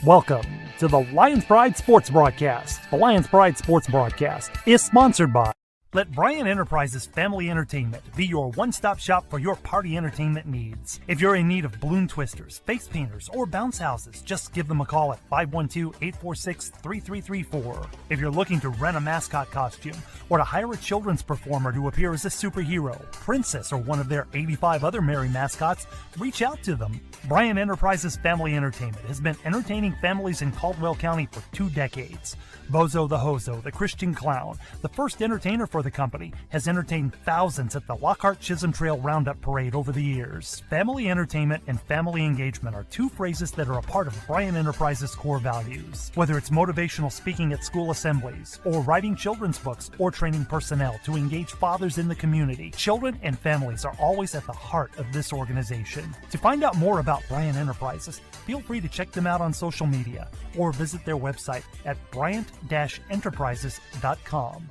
Welcome to the Lions Pride Sports Broadcast. The Lions Pride Sports Broadcast is sponsored by Let Bryan Enterprises Family Entertainment be your one-stop shop for your party entertainment needs. If you're in need of balloon twisters, face painters, or bounce houses, just give them a call at 512-846-3334. If you're looking to rent a mascot costume or to hire a children's performer to appear as a superhero, princess, or one of their 85 other merry mascots, reach out to them. Bryan Enterprises Family Entertainment has been entertaining families in Caldwell County for 2 decades. Bozo the Hozo, the Christian Clown, the first entertainer for the company, has entertained thousands at the Lockhart Chisholm Trail Roundup Parade over the years. Family entertainment and family engagement are 2 phrases that are a part of Bryan Enterprises' core values. Whether it's motivational speaking at school assemblies, or writing children's books, or training personnel to engage fathers in the community, children and families are always at the heart of this organization. To find out more about Bryan Enterprises, feel free to check them out on social media or visit their website at bryant-enterprises.com.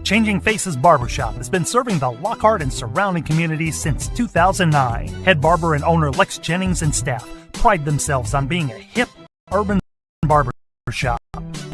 Changing Faces Barbershop has been serving the Lockhart and surrounding communities since 2009. Head barber and owner Lex Jennings and staff pride themselves on being a hip, urban barbershop.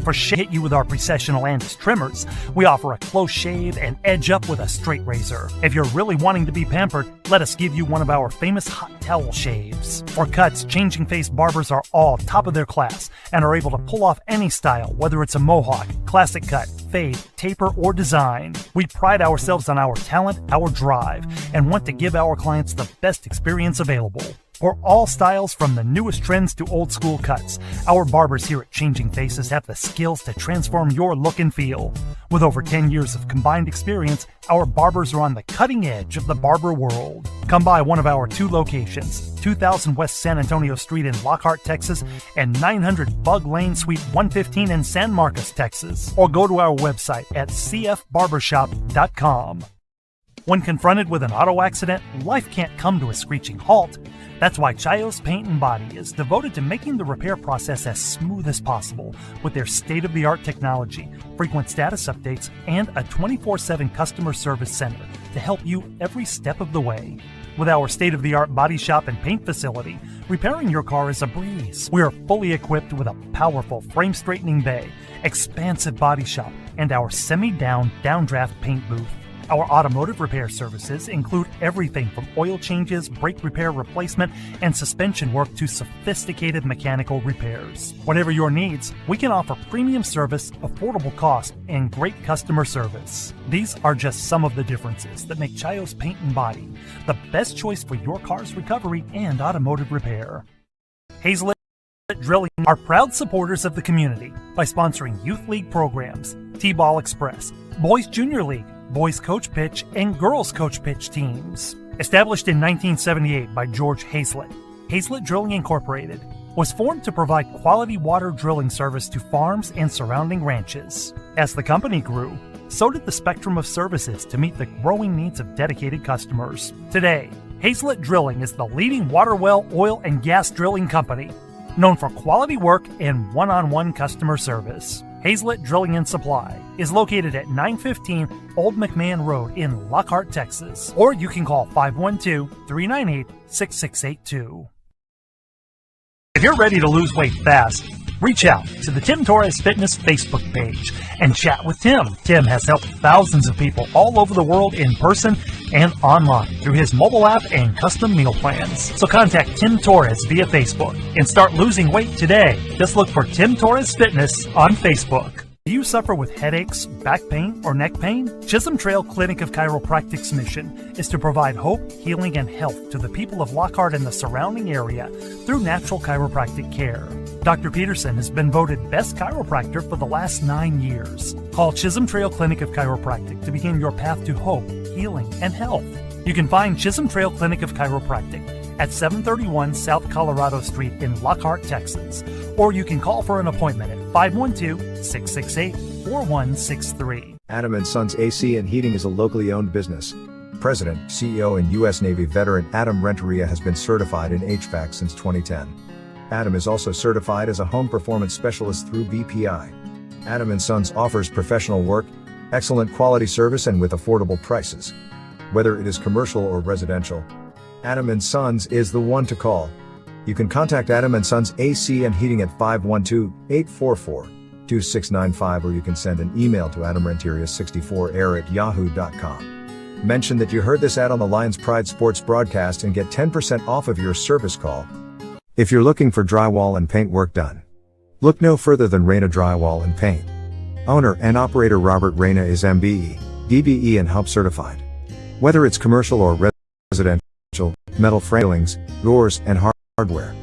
For hit you with our processional Andis trimmers, we offer a close shave and edge up with a straight razor. If you're really wanting to be pampered, let us give you one of our famous hot towel shaves. For cuts, Changing Face barbers are all top of their class and are able to pull off any style, whether it's a mohawk, classic cut, fade, taper, or design. We pride ourselves on our talent, our drive, and want to give our clients the best experience available. For all styles, from the newest trends to old school cuts, our barbers here at Changing Faces have the skills to transform your look and feel. With over 10 years of combined experience, our barbers are on the cutting edge of the barber world. Come by one of our 2 locations, 2000 West San Antonio Street in Lockhart, Texas, and 900 Bug Lane, Suite 115 in San Marcos, Texas. Or go to our website at cfbarbershop.com. When confronted with an auto accident, life can't come to a screeching halt. That's why Chayos Paint and Body is devoted to making the repair process as smooth as possible with their state-of-the-art technology, frequent status updates, and a 24/7 customer service center to help you every step of the way. With our state-of-the-art body shop and paint facility, repairing your car is a breeze. We are fully equipped with a powerful frame-straightening bay, expansive body shop, and our semi-down downdraft paint booth. Our automotive repair services include everything from oil changes, brake repair replacement, and suspension work to sophisticated mechanical repairs. Whatever your needs, we can offer premium service, affordable cost, and great customer service. These are just some of the differences that make Chayos Paint and Body the best choice for your car's recovery and automotive repair. Hazlet Drilling are proud supporters of the community by sponsoring youth league programs, T-Ball Express, Boys Junior League, Boys Coach Pitch, and Girls Coach Pitch teams. Established in 1978 by George Hazlet, Hazlet Drilling Incorporated was formed to provide quality water drilling service to farms and surrounding ranches. As the company grew, so did the spectrum of services to meet the growing needs of dedicated customers. Today, Hazlet Drilling is the leading water well, oil, and gas drilling company, known for quality work and one-on-one customer service. Hazlet Drilling and Supply is located at 915 Old McMahon Road in Lockhart, Texas. Or you can call 512-398-6682. If you're ready to lose weight fast, reach out to the Tim Torres Fitness Facebook page and chat with Tim. Tim has helped thousands of people all over the world in person and online through his mobile app and custom meal plans. So contact Tim Torres via Facebook and start losing weight today. Just look for Tim Torres Fitness on Facebook. Do you suffer with headaches, back pain, or neck pain? Chisholm Trail Clinic of Chiropractic's mission is to provide hope, healing, and health to the people of Lockhart and the surrounding area through natural chiropractic care. Dr. Peterson has been voted Best Chiropractor for the last 9 years. Call Chisholm Trail Clinic of Chiropractic to begin your path to hope, healing, and health. You can find Chisholm Trail Clinic of Chiropractic at 731 South Colorado Street in Lockhart, Texas. Or you can call for an appointment at 512-668-4163. Adam & Sons AC and Heating is a locally owned business. President, CEO, and U.S. Navy veteran Adam Renteria has been certified in HVAC since 2010. Adam is also certified as a home performance specialist through BPI. Adam & Sons offers professional work, excellent quality service, and with affordable prices. Whether it is commercial or residential, Adam & Sons is the one to call. You can contact Adam and Sons AC and Heating at 512-844-2695, or you can send an email to adamrenteria64air@yahoo.com. Mention that you heard this ad on the Lions Pride Sports broadcast and get 10% off of your service call. If you're looking for drywall and paint work done, look no further than Reyna Drywall and Paint. Owner and operator Robert Reyna is MBE, DBE and Hub certified. Whether it's commercial or residential, metal framings, doors, and hardware,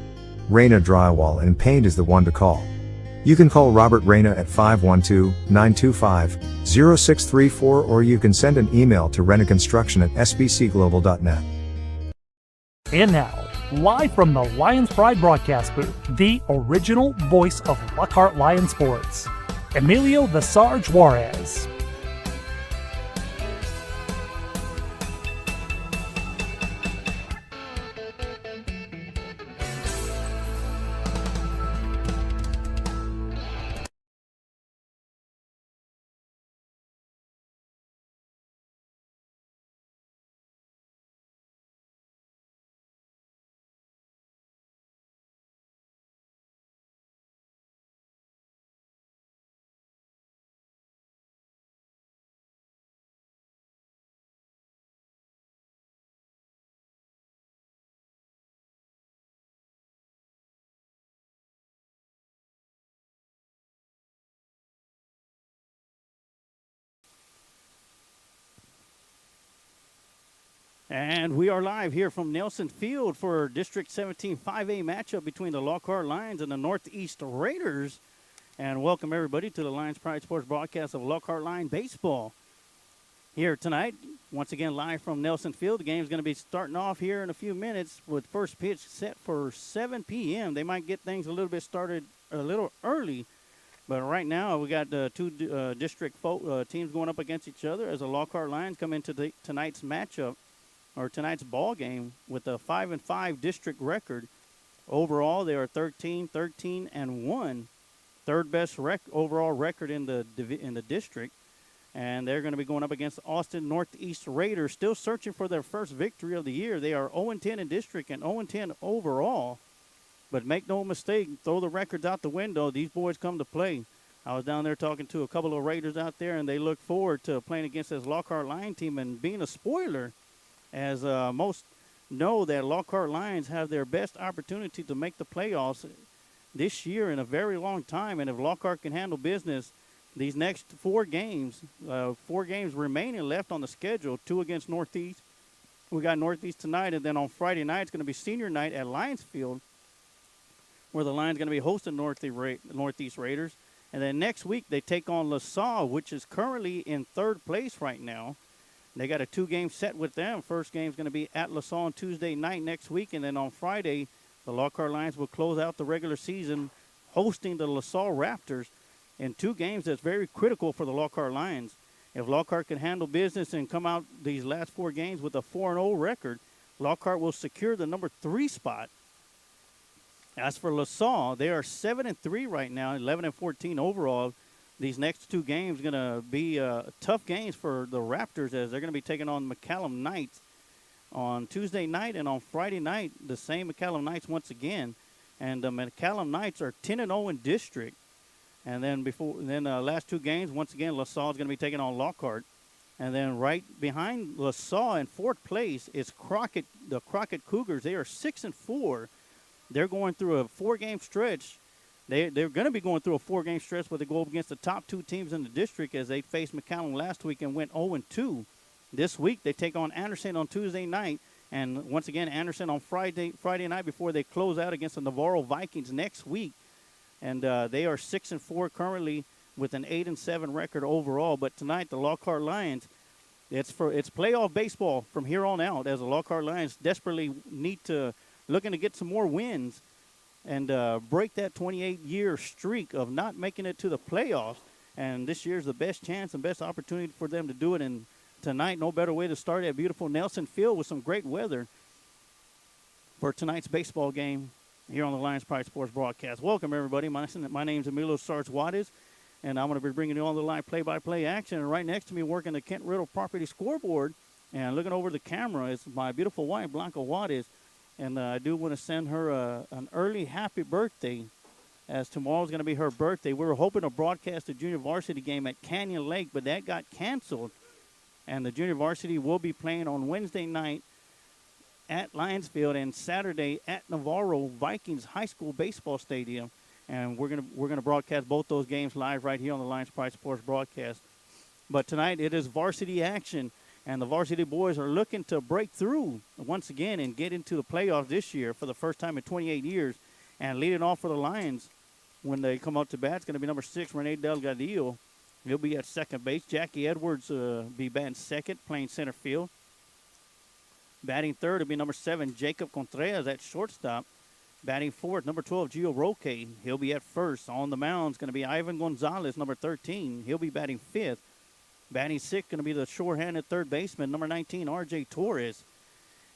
Reyna Drywall and Paint is the one to call. You can call Robert Reyna at 512-925-0634, or you can send an email to renaconstruction@sbcglobal.net. And now, live from the Lions Pride broadcast booth, the original voice of Lockhart Lion Sports, Emilio the Sarge Juarez. And we are live here from Nelson Field for District 17 5A matchup between the Lockhart Lions and the Northeast Raiders. And welcome everybody to the Lions Pride Sports broadcast of Lockhart Lion Baseball. Here tonight, once again live from Nelson Field. The game is going to be starting off here in a few minutes with first pitch set for 7 p.m. They might get things a little bit started a little early. But right now, we got two district teams going up against each other as the Lockhart Lions come into tonight's matchup, or tonight's ball game, with a 5-5 district record. Overall, they are 13-13-1, third best overall record in the district, and they're going to be going up against Austin Northeast Raiders, still searching for their first victory of the year. They are 0-10 in district and 0-10 overall, but make no mistake, throw the records out the window. These boys come to play. I was down there talking to a couple of Raiders out there, and they look forward to playing against this Lockhart Lion team and being a spoiler, as most know that Lockhart Lions have their best opportunity to make the playoffs this year in a very long time. And if Lockhart can handle business, these next four games remaining left on the schedule, 2 against Northeast. We got Northeast tonight, and then on Friday night it's going to be senior night at Lions Field, where the Lions going to be hosting Northeast Raiders. And then next week they take on LaSalle, which is currently in third place right now. They got a 2-game set with them. First game is going to be at LaSalle on Tuesday night next week. And then on Friday, the Lockhart Lions will close out the regular season hosting the LaSalle Raptors in 2 games that's very critical for the Lockhart Lions. If Lockhart can handle business and come out these last 4 games with a 4-0 record, Lockhart will secure the number 3 spot. As for LaSalle, they are 7-3 right now, 11-14 overall. These next 2 games are going to be tough games for the Raptors, as they're going to be taking on McCallum Knights on Tuesday night, and on Friday night, the same McCallum Knights once again. And the McCallum Knights are 10-0 in district. And then last 2 games, once again, LaSalle is going to be taking on Lockhart. And then right behind LaSalle in 4th place is the Crockett Cougars. They are 6-4. They're going through a 4-game stretch. They're going to be going through a 4-game stretch where they go up against the top 2 teams in the district, as they faced McCallum last week and went 0-2. This week they take on Anderson on Tuesday night, and once again Anderson on Friday night before they close out against the Navarro Vikings next week. And they are 6-4 currently with an 8-7 record overall. But tonight the Lockhart Lions, it's playoff baseball from here on out, as the Lockhart Lions desperately looking to get some more wins and break that 28-year streak of not making it to the playoffs. And this year's the best chance and best opportunity for them to do it. And tonight, no better way to start at beautiful Nelson Field with some great weather for tonight's baseball game here on the Lions Pride Sports broadcast. Welcome, everybody. My name is Emilio Sarge Juarez, and I'm going to be bringing you on the live play-by-play action. And right next to me, working the Kent Riddle property scoreboard and looking over the camera, is my beautiful wife, Blanca Juarez. And I do want to send her an early happy birthday, as tomorrow's going to be her birthday. We were hoping to broadcast the junior varsity game at Canyon Lake, but that got canceled. And the junior varsity will be playing on Wednesday night at Lions Field and Saturday at Navarro Vikings High School Baseball Stadium. And we're gonna broadcast both those games live right here on the Lions Pride Sports broadcast. But tonight it is varsity action, and the varsity boys are looking to break through once again and get into the playoffs this year for the first time in 28 years. And leading off for the Lions when they come out to bat, it's going to be number 6, Rene Delgadillo. He'll be at second base. Jackie Edwards be batting second, playing center field. Batting third will be number 7, Jacob Contreras at shortstop. Batting fourth, number 12, Gio Roque. He'll be at first. On the mound is going to be Ivan Gonzalez, number 13. He'll be batting fifth. Batting sixth, going to be the short-handed third baseman, number 19, R.J. Torres.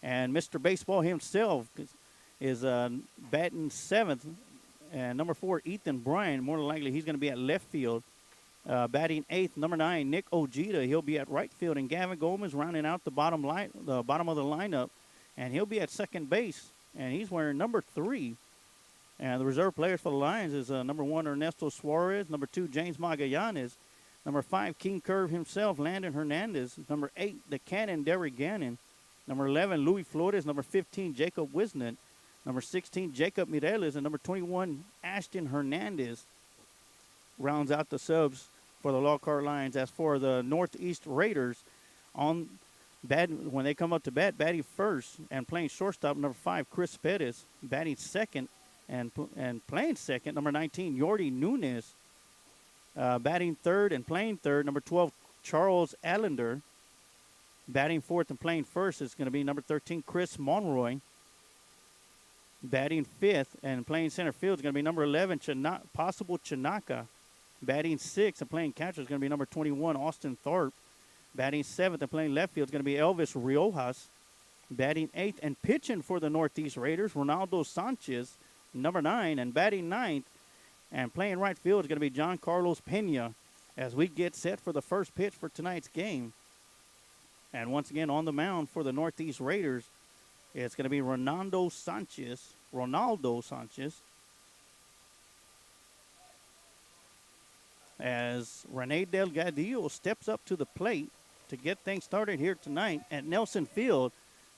And Mr. Baseball himself is batting seventh. And number 4, Ethan Bryan. More than likely, he's going to be at left field. Batting eighth, number 9, Nick Ojeda. He'll be at right field. And Gavin Gomez rounding out the bottom of the lineup. And he'll be at second base. And he's wearing number 3. And the reserve players for the Lions is number 1, Ernesto Suarez. Number 2, James Magallanes. Number 5, King Curve himself, Landon Hernandez. Number 8, the Cannon, Derek Gannon. Number 11, Louis Flores. Number 15, Jacob Wisnant. Number 16, Jacob Mireles. And number 21, Ashton Hernandez rounds out the subs for the Lockhart Lions. As for the Northeast Raiders, when they come up to bat, batting first and playing shortstop, number 5, Chris Pettis. Batting second and playing second, number 19, Yordi Nunez. Batting third and playing third, number 12, Charles Allender. Batting fourth and playing first is going to be number 13, Chris Monroy. Batting fifth and playing center field is going to be number 11, Possible Chinaka. Batting sixth and playing catcher is going to be number 21, Austin Tharp. Batting seventh and playing left field is going to be Elvis Riojas. Batting eighth and pitching for the Northeast Raiders, Ronaldo Sanchez, number 9. And batting ninth and playing right field is going to be John Carlos Pena as we get set for the first pitch for tonight's game. And once again on the mound for the Northeast Raiders, it's going to be Ronaldo Sanchez. As Rene Delgadillo steps up to the plate to get things started here tonight at Nelson Field.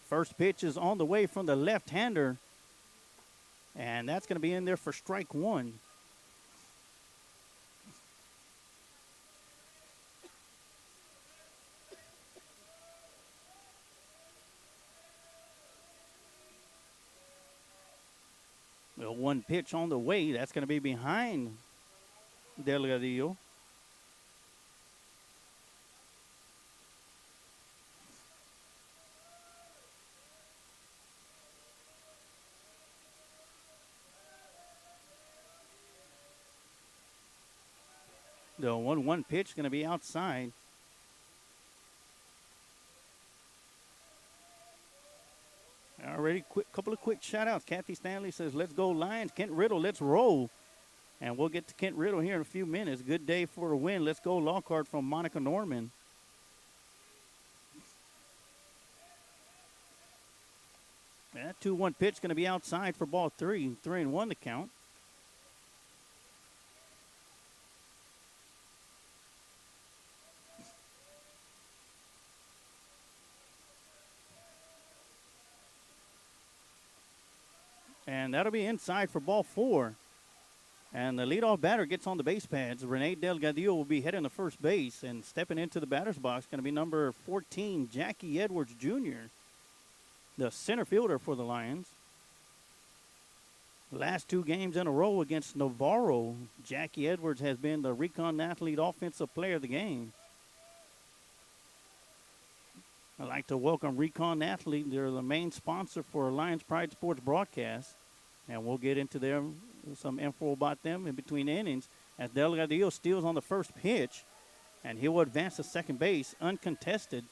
First pitch is on the way from the left-hander, and that's going to be in there for strike 1. Well, one pitch on the way. That's going to be behind Delgadillo. The 1-1 pitch going to be outside. Already, couple of quick shout-outs. Kathy Stanley says, let's go Lions. Kent Riddle, let's roll. And we'll get to Kent Riddle here in a few minutes. Good day for a win. Let's go Lockhart from Monica Norman. That 2-1 pitch going to be outside for ball 3. 3-1 the count. And that'll be inside for ball 4. And the leadoff batter gets on the base pads. Rene Delgadillo will be heading to first base. And stepping into the batter's box going to be number 14, Jackie Edwards Jr., the center fielder for the Lions. The last 2 games in a row against Navarro, Jackie Edwards has been the Recon Athlete Offensive Player of the game. I'd like to welcome Recon Athlete. They're the main sponsor for Lions Pride Sports broadcast. And we'll get into some info about them in between innings as Delgadillo steals on the first pitch. And he will advance to second base uncontested.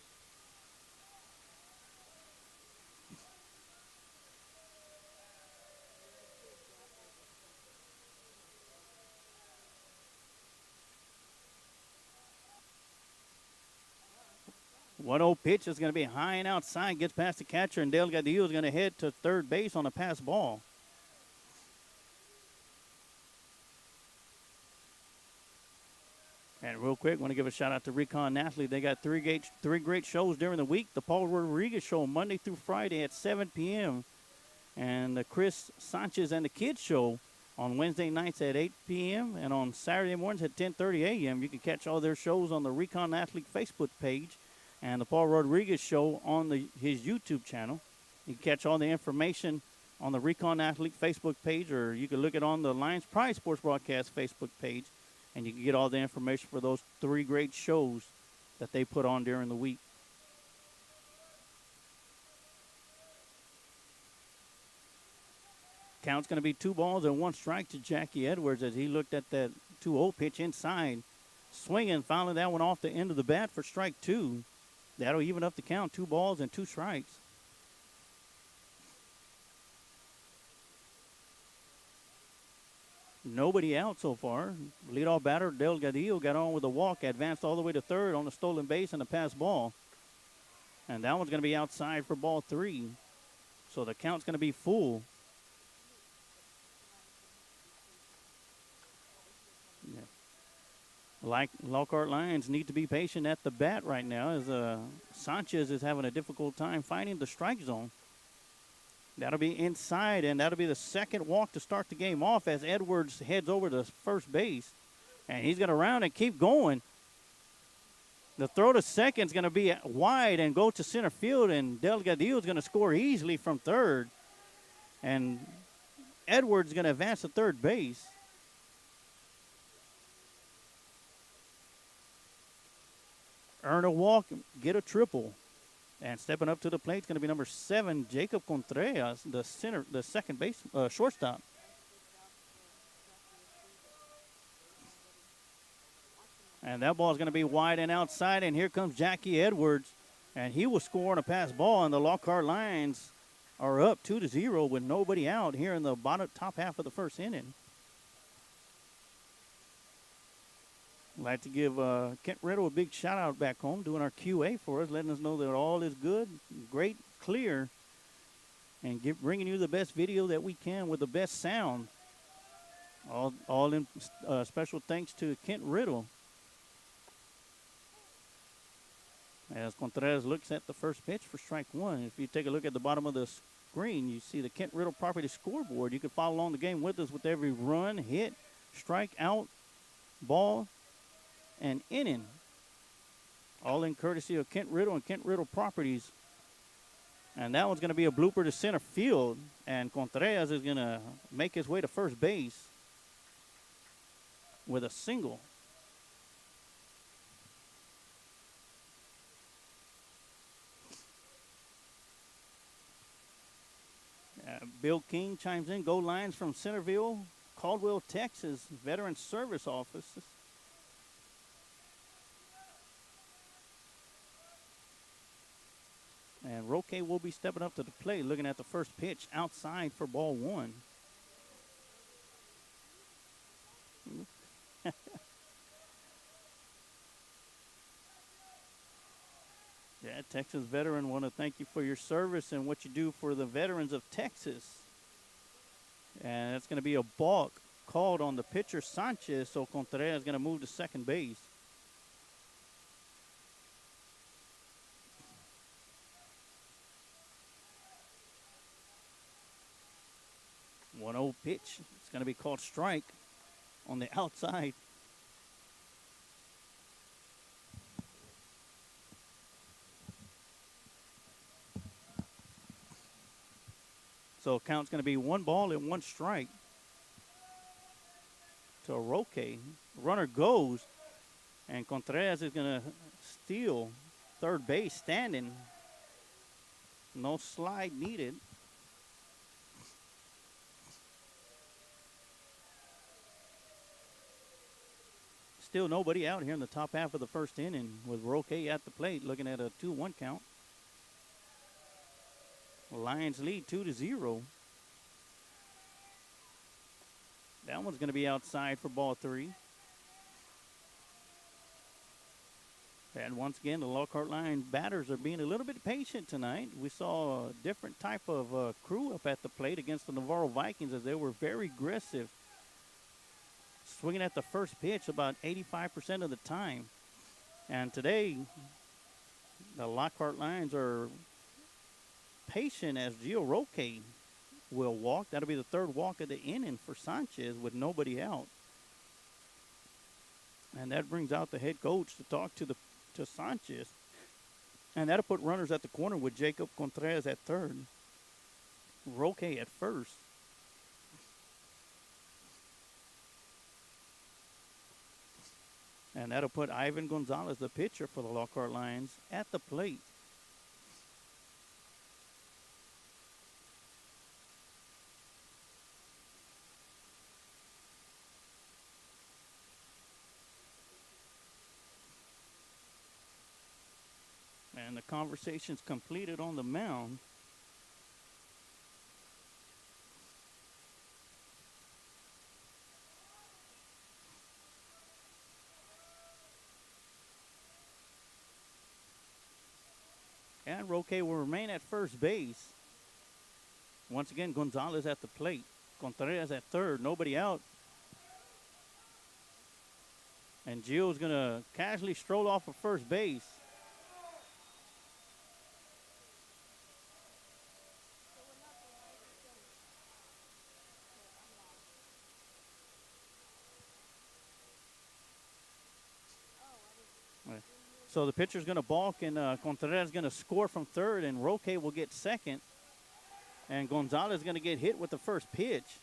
1-0 pitch is going to be high and outside, gets past the catcher, and Delgadillo is going to head to third base on a pass ball. And real quick, want to give a shout out to Recon Athlete. They got three great shows during the week. The Paul Rodriguez Show Monday through Friday at 7 p.m. And the Chris Sanchez and the Kids Show on Wednesday nights at 8 p.m. and on Saturday mornings at 10:30 a.m. You can catch all their shows on the Recon Athlete Facebook page and the Paul Rodriguez Show on his YouTube channel. You can catch all the information on the Recon Athlete Facebook page, or you can look it on the Lions Pride Sports Broadcast Facebook page, and you can get all the information for those three great shows that they put on during the week. Count's going to be 2 balls and 1 strike to Jackie Edwards as he looked at that 2-0 pitch inside. Swinging, fouling that one off the end of the bat for strike 2. That'll even up the count, 2 balls and 2 strikes. Nobody out so far. Leadoff batter Delgadillo got on with a walk, advanced all the way to third on a stolen base and a pass ball. And that one's going to be outside for ball 3. So the count's going to be full. Like Lockhart Lions need to be patient at the bat right now as Sanchez is having a difficult time finding the strike zone. That'll be inside, and that'll be the second walk to start the game off as Edwards heads over to first base. And he's going to round and keep going. The throw to second is going to be wide and go to center field, and Delgadillo is going to score easily from third. And Edwards is going to advance to third base. Earn a walk, get a triple. And stepping up to the plate is going to be number 7, Jacob Contreras, the second base shortstop. And that ball is going to be wide and outside, and here comes Jackie Edwards, and he will score on a pass ball, and the Lockhart Lions are up 2-0 with nobody out here in the top half of the first inning. I'd like to give Kent Riddle a big shout-out back home, doing our QA for us, letting us know that all is good, great, clear, and bringing you the best video that we can with the best sound. All in special thanks to Kent Riddle. As Contreras looks at the first pitch for strike 1. If you take a look at the bottom of the screen, you see the Kent Riddle property scoreboard. You can follow along the game with us with every run, hit, strike, out, ball, and inning. All in courtesy of Kent Riddle and Kent Riddle Properties. And that one's going to be a blooper to center field. And Contreras is going to make his way to first base with a single. Bill King chimes in. Go Lions from Centerville, Caldwell, Texas, Veteran Service Office. And Roque will be stepping up to the plate, looking at the first pitch outside for ball 1. Yeah, Texas veteran, want to thank you for your service and what you do for the veterans of Texas. And it's going to be a balk called on the pitcher Sanchez, so Contreras is going to move to second base. One 1-0 pitch. It's going to be called strike on the outside. So count's going to be 1 ball and 1 strike to Roque. Runner goes, and Contreras is going to steal third base standing. No slide needed. Still nobody out here in the top half of the first inning with Roque at the plate looking at a 2-1 count. Lions lead 2-0. That one's going to be outside for ball 3. And once again, the Lockhart Line batters are being a little bit patient tonight. We saw a different type of crew up at the plate against the Navarro Vikings as they were very aggressive, swinging at the first pitch about 85% of the time. And today, the Lockhart Lions are patient as Gio Roque will walk. That'll be the third walk of the inning for Sanchez with nobody out. And that brings out the head coach to talk to Sanchez. And that'll put runners at the corner with Jacob Contreras at third, Roque at first. And that'll put Ivan Gonzalez, the pitcher for the Lockhart Lions, at the plate. And the conversation's completed on the mound. And Roque will remain at first base. Once again, Gonzalez at the plate. Contreras at third, nobody out. And Gio's going to casually stroll off of first base. So the pitcher's going to balk, and Contreras is going to score from third, and Roque will get second. And Gonzalez is going to get hit with the first pitch.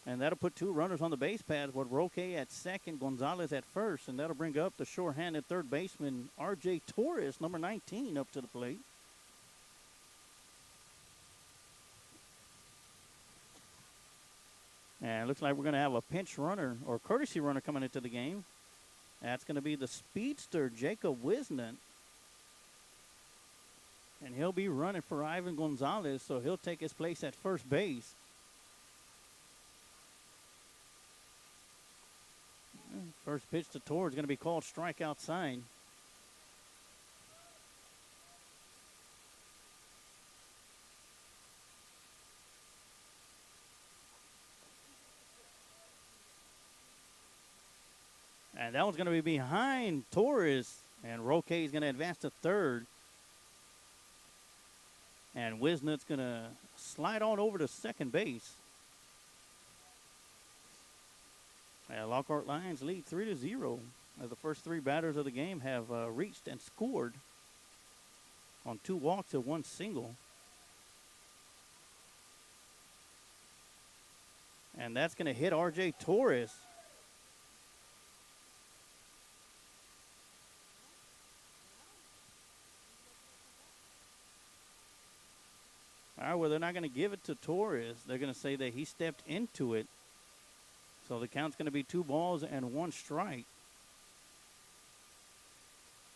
And that'll put two runners on the base paths with Roque at second, Gonzalez at first. And that'll bring up the sure-handed third baseman, R.J. Torres, number 19, up to the plate. And it looks like we're going to have a pinch runner or courtesy runner coming into the game. That's going to be the speedster, Jacob Wisnant. And he'll be running for Ivan Gonzalez, so he'll take his place at first base. First pitch to Torres is going to be called strike outside. And that one's going to be behind Torres. And Roque is going to advance to third. And Wisnut's going to slide on over to second base. And Lockhart Lions lead 3-0 as the first three batters of the game have reached and scored on 2 walks and 1 single. And that's going to hit R.J. Torres. All right, well, they're not going to give it to Torres. They're going to say that he stepped into it. So the count's going to be 2 balls and 1 strike.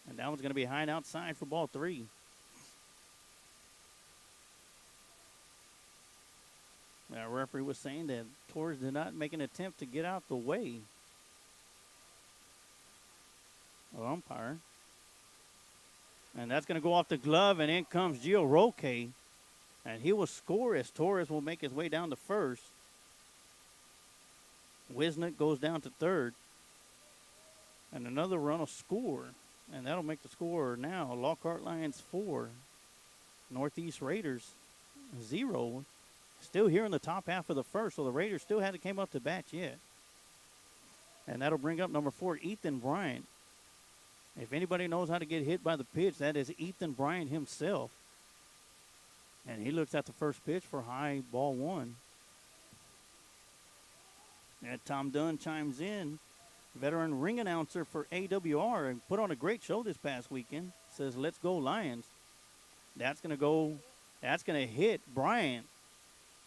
And that one's going to be high and outside for ball 3. Our referee was saying that Torres did not make an attempt to get out the way of umpire. And that's going to go off the glove, and in comes Gio Roque. And he will score as Torres will make his way down to first. Wisnut goes down to third. And another run will score. And that'll make the score now Lockhart Lions 4, Northeast Raiders 0. Still here in the top half of the first, so the Raiders still haven't came up to bat yet. And that'll bring up number 4, Ethan Bryant. If anybody knows how to get hit by the pitch, that is Ethan Bryant himself. And he looks at the first pitch for high, ball 1. And Tom Dunn chimes in, veteran ring announcer for AWR, and put on a great show this past weekend. Says, let's go Lions. That's going to hit Bryant.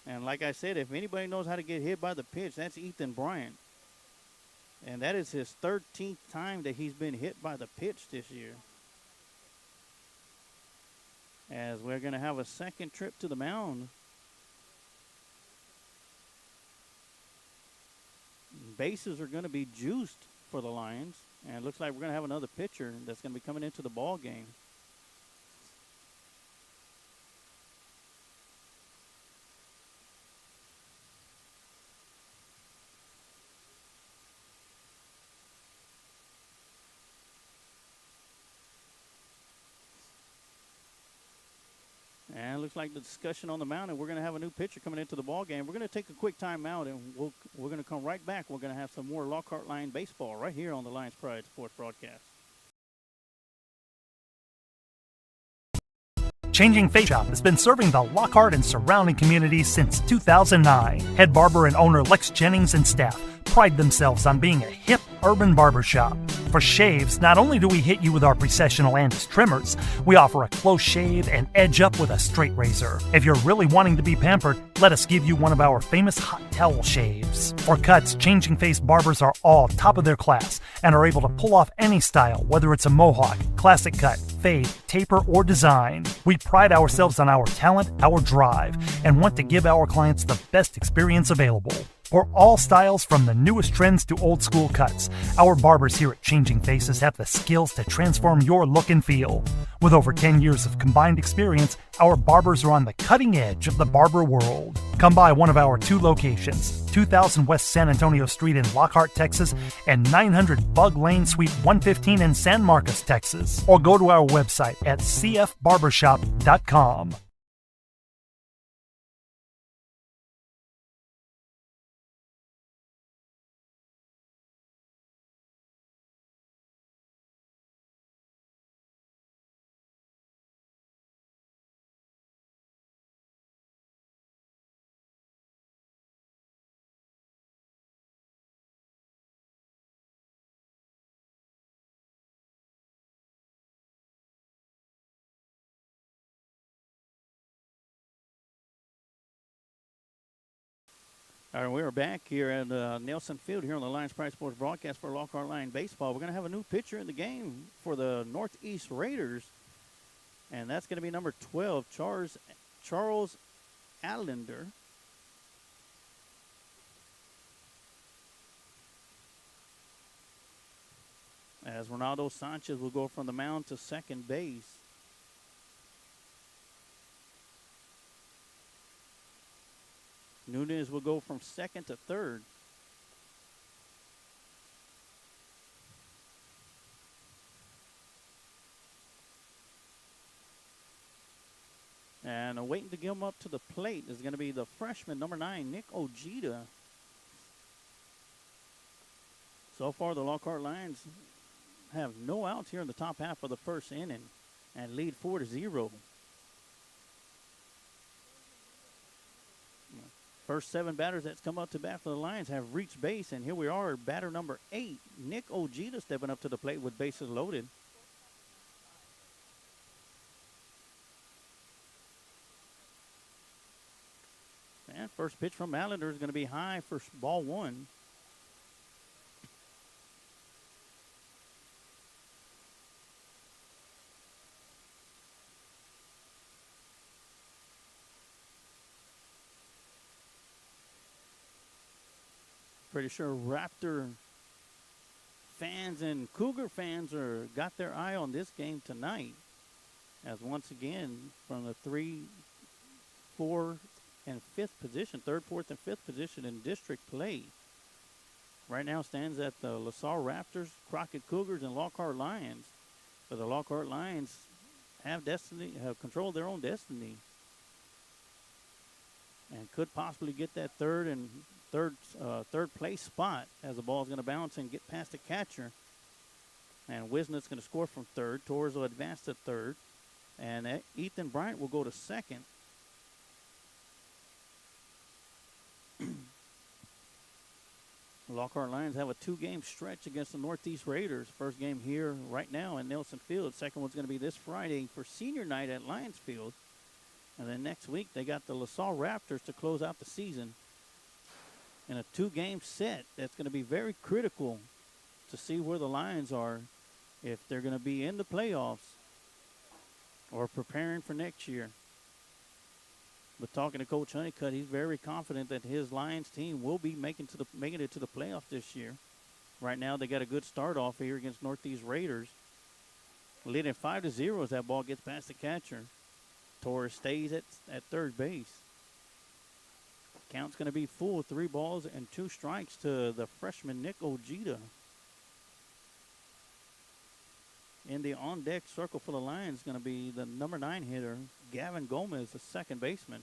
And like I said, if anybody knows how to get hit by the pitch, that's Ethan Bryant. And that is his 13th time that he's been hit by the pitch this year. As we're going to have a second trip to the mound. Bases are going to be juiced for the Lions. And it looks like we're going to have another pitcher that's going to be coming into the ball game. And it looks like the discussion on the mound, and we're going to have a new pitcher coming into the ball game. We're going to take a quick timeout, and we're going to come right back. We're going to have some more Lockhart Line baseball right here on the Lions Pride Sports Broadcast. Changing Face Shop has been serving the Lockhart and surrounding communities since 2009. Head barber and owner Lex Jennings and staff pride themselves on being a hip urban barbershop. For shaves, not only do we hit you with our Precessional Andis trimmers, we offer a close shave and edge up with a straight razor. If you're really wanting to be pampered, let us give you one of our famous hot towel shaves. For cuts, Changing Face barbers are all top of their class and are able to pull off any style, whether it's a mohawk, classic cut, fade, taper, or design. We pride ourselves on our talent, our drive, and want to give our clients the best experience available. For all styles from the newest trends to old school cuts, our barbers here at Changing Faces have the skills to transform your look and feel. With over 10 years of combined experience, our barbers are on the cutting edge of the barber world. Come by one of our 2 locations, 2000 West San Antonio Street in Lockhart, Texas, and 900 Bug Lane, Suite 115 in San Marcos, Texas. Or go to our website at cfbarbershop.com. All right, we are back here at Nelson Field here on the Lions Pride Sports Broadcast for Lockhart Line Baseball. We're going to have a new pitcher in the game for the Northeast Raiders, and that's going to be number 12, Charles Allender. As Ronaldo Sanchez will go from the mound to second base. Nunez will go from second to third. And waiting to get him up to the plate is going to be the freshman, number 9, Nick Ojeda. So far, the Lockhart Lions have no outs here in the top half of the first inning and lead 4-0. First 7 batters that's come up to bat for the Lions have reached base, and here we are, batter number 8, Nick Ojeda, stepping up to the plate with bases loaded. And first pitch from Allender is going to be high for ball 1. Pretty sure Raptor fans and Cougar fans got their eye on this game tonight, as once again from the 3, 4, and 5th position, 3rd, 4th, and 5th position in district play. Right now stands at the LaSalle Raptors, Crockett Cougars, and Lockhart Lions. But the Lockhart Lions have controlled their own destiny, and could possibly get that third place spot, as the ball is going to bounce and get past the catcher. And Wisnet's going to score from third. Torres will advance to third. And Ethan Bryant will go to second. Lockhart Lions have a 2-game stretch against the Northeast Raiders. First game here right now in Nelson Field. Second one's going to be this Friday for senior night at Lions Field. And then next week they got the LaSalle Raptors to close out the season in a 2-game set. That's going to be very critical to see where the Lions are, if they're going to be in the playoffs or preparing for next year. But talking to Coach Honeycutt, he's very confident that his Lions team will be making it to the playoffs this year. Right now, they got a good start off here against Northeast Raiders. Leading 5-0 as that ball gets past the catcher. Torres stays at third base. Count's going to be full, 3 balls and 2 strikes to the freshman Nick Ojeda. In the on-deck circle for the Lions is going to be the number 9 hitter, Gavin Gomez, the second baseman.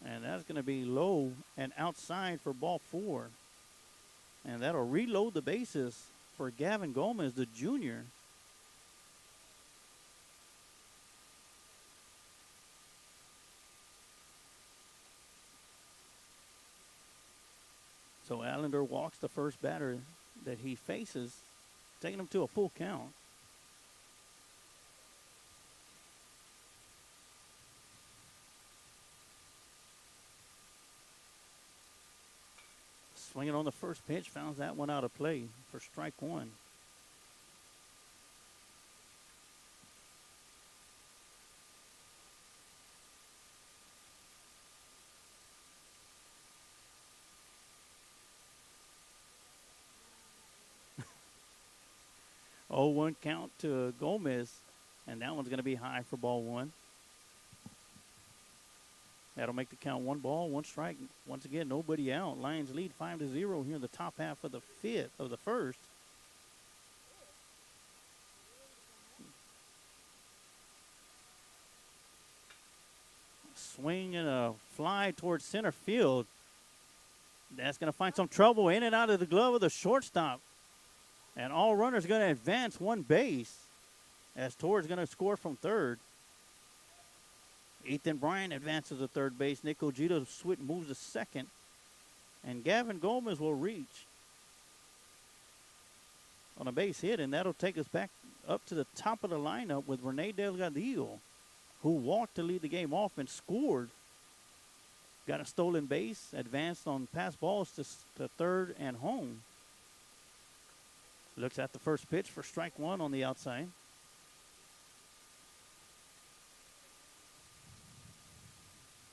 And that's going to be low and outside for ball 4. And that'll reload the bases for Gavin Gomez, the junior. So Allender walks the first batter that he faces, taking him to a full count. Swinging on the first pitch, found that one out of play for strike 1. Oh, 1 count to Gomez, and that one's going to be high for ball 1. That'll make the count 1 ball, 1 strike. Once again, nobody out. Lions lead 5-0 here in the top half of the first. Swing and a fly towards center field. That's going to find some trouble in and out of the glove of the shortstop. And all runners going to advance 1 base as Torres going to score from third. Ethan Bryant advances to third base. Nick Ojeda moves to second. And Gavin Gomez will reach on a base hit, and that'll take us back up to the top of the lineup with Rene Delgadillo, who walked to lead the game off and scored. Got a stolen base, advanced on pass balls to third and home. Looks at the first pitch for strike 1 on the outside.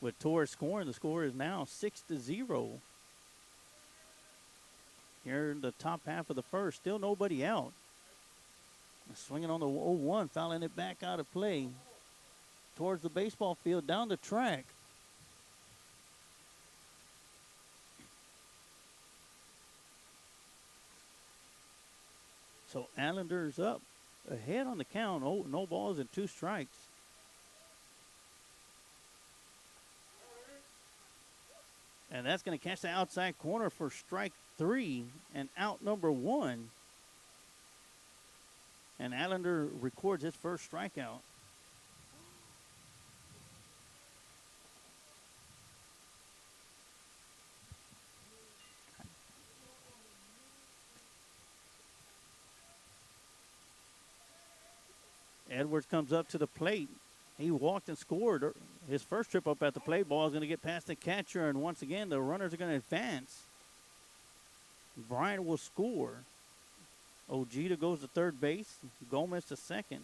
With Torres scoring, the score is now 6-0. Here in the top half of the first, still nobody out. Swinging on the 0-1, fouling it back out of play towards the baseball field, down the track. So Allender's up ahead on the count. Oh, no balls and 2 strikes. And that's going to catch the outside corner for strike 3 and out number 1. And Allender records his first strikeout. Edwards comes up to the plate. He walked and scored. His first trip up at the plate, ball is going to get past the catcher, and once again, the runners are going to advance. Bryant will score. Ojeda goes to third base. Gomez to second.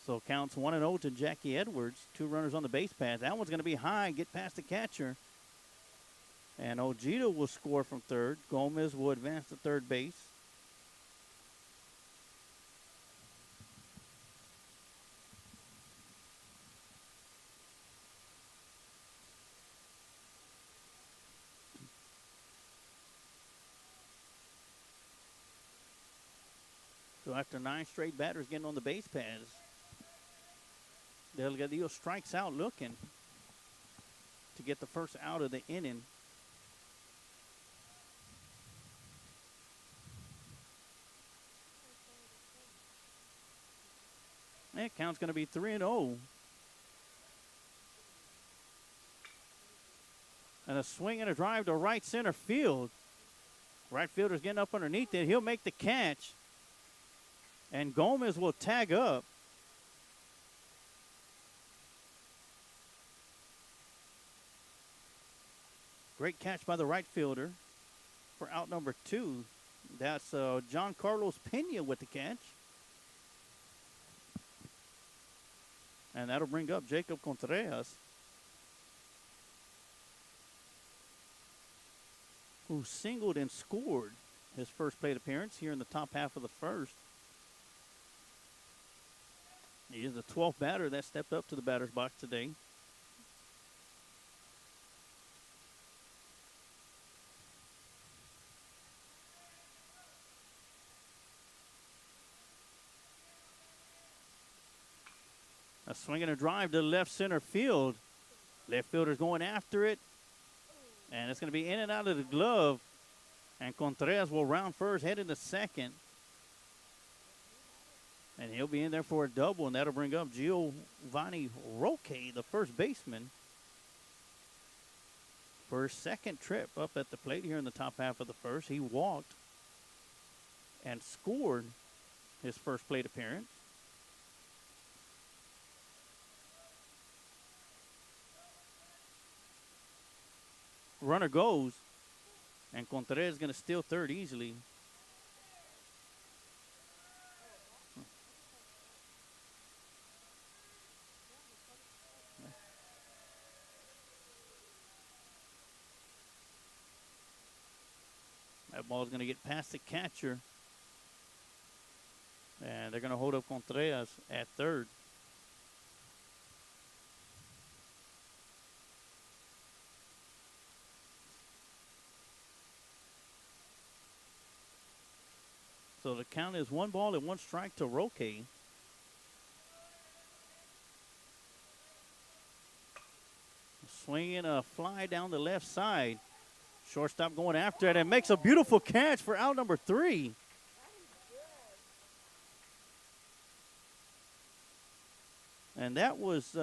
So counts 1-0 to Jackie Edwards. 2 runners on the base pass. That one's going to be high, get past the catcher. And Ojeda will score from third. Gomez will advance to third base. So after 9 straight batters getting on the base paths, Delgadillo strikes out looking to get the first out of the inning. That count's going to be 3-0. And a swing and a drive to right center field. Right fielder's getting up underneath it. He'll make the catch. And Gomez will tag up. Great catch by the right fielder. for out number 2. That's John Carlos Pena with the catch. And that'll bring up Jacob Contreras, who singled and scored his first plate appearance here in the top half of the first. He is the 12th batter that stepped up to the batter's box today. A swing and a drive to left center field. Left fielder's going after it. And it's going to be in and out of the glove. And Contreras will round first, head into second. And he'll be in there for a double, and that'll bring up Giovanni Roque, the first baseman, for his second trip up at the plate here in the top half of the first. He walked and scored his first plate appearance. Runner goes, and Contreras is going to steal third easily. That ball is going to get past the catcher, and they're going to hold up Contreras at third. So the count is 1 ball and 1 strike to Roque. Swinging a fly down the left side. Shortstop going after it and makes a beautiful catch for out number 3. And that was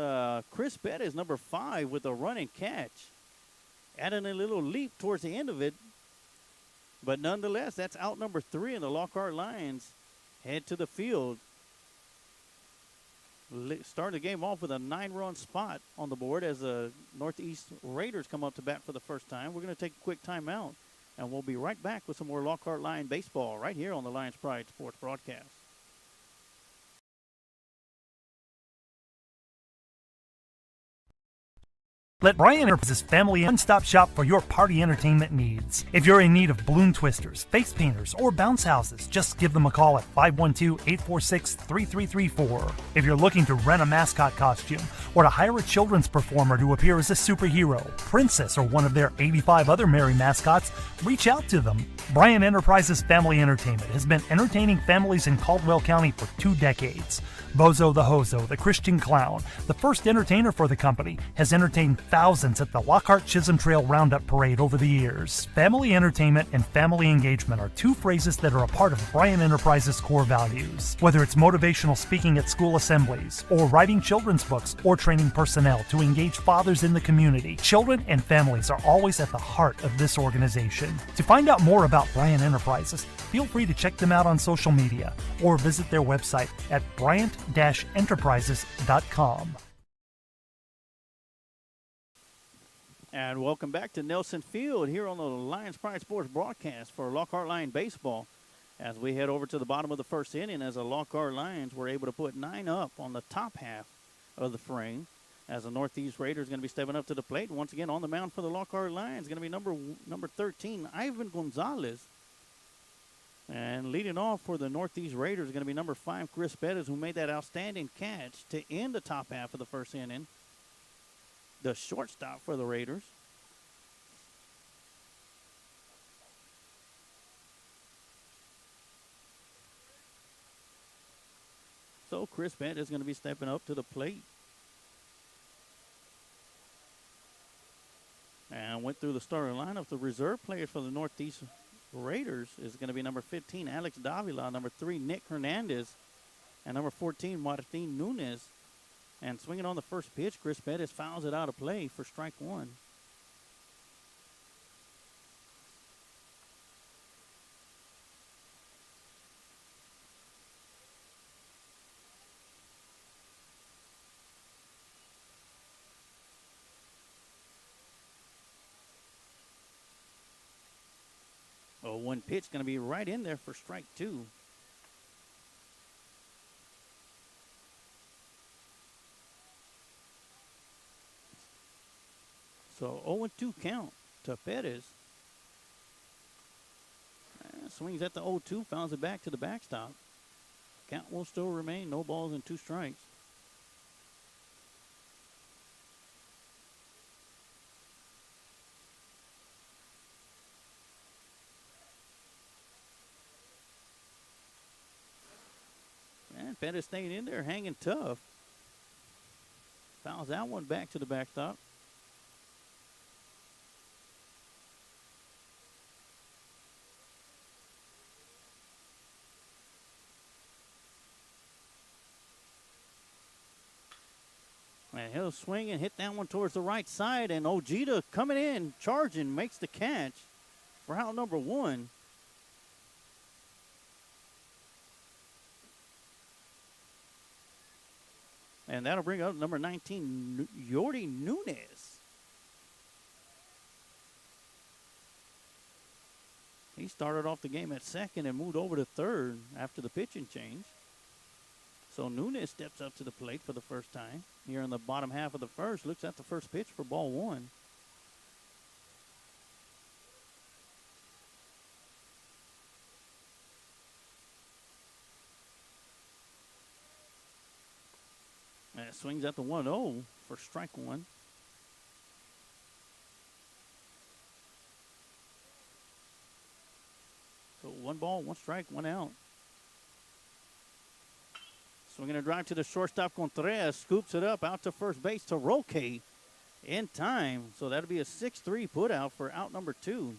Chris Bettis, number 5, with a running catch. Adding a little leap towards the end of it. But nonetheless, that's out number 3, and the Lockhart Lions head to the field. Starting the game off with a 9-run spot on the board as the Northeast Raiders come up to bat for the first time. We're going to take a quick timeout, and we'll be right back with some more Lockhart Lion baseball right here on the Lions Pride Sports Broadcast. Let Brian Enterprises Family one-stop shop for your party entertainment needs. If you're in need of balloon twisters, face painters, or bounce houses, just give them a call at 512-846-3334. If you're looking to rent a mascot costume or to hire a children's performer to appear as a superhero, princess, or one of their 85 other merry mascots, reach out to them. Brian Enterprises Family Entertainment has been entertaining families in Caldwell County for 2 decades. Bozo the Hozo, the Christian Clown, the first entertainer for the company, has entertained thousands at the Lockhart Chisholm Trail Roundup Parade over the years. Family entertainment and family engagement are 2 phrases that are a part of Brian Enterprises' core values. Whether it's motivational speaking at school assemblies, or writing children's books, or training personnel to engage fathers in the community, children and families are always at the heart of this organization. To find out more about Brian Enterprises, feel free to check them out on social media or visit their website at bryant-enterprises.com. And welcome back to Nelson Field here on the Lions Pride Sports broadcast for Lockhart Lion baseball. As we head over to the bottom of the first inning, as the Lockhart Lions were able to put 9 up on the top half of the frame, as the Northeast Raiders is going to be stepping up to the plate. Once again on the mound for the Lockhart Lions going to be number 13, Ivan Gonzalez. And leading off for the Northeast Raiders is going to be number 5, Chris Bettis, who made that outstanding catch to end the top half of the first inning. The shortstop for the Raiders. So Chris Bettis is going to be stepping up to the plate. And went through the starting lineup. The reserve players for the Northeast Raiders is going to be number 15, Alex Davila, number 3, Nick Hernandez, and number 14, Martin Nunez. And swinging on the first pitch, Chris Bettis fouls it out of play for strike 1. 0-1 pitch going to be right in there for strike 2. So 0-2 count to Perez. Swings at the 0-2, fouls it back to the backstop. Count will still remain, no balls and 2 strikes. And Perez staying in there, hanging tough. Fouls that one back to the backstop. And he'll swing and hit that one towards the right side. And Ojeda coming in, charging, makes the catch for out number 1. And that'll bring up number 19, Yordi Nunez. He started off the game at second and moved over to third after the pitching change. So Nunez steps up to the plate for the first time. Here in the bottom half of the first, looks at the first pitch for ball 1. And swings at the 1-0 for strike 1. So 1 ball, 1 strike, 1 out. Swinging a drive to the shortstop. Contreras scoops it up out to first base to Roque in time. So that'll be a 6-3 put out for out number 2.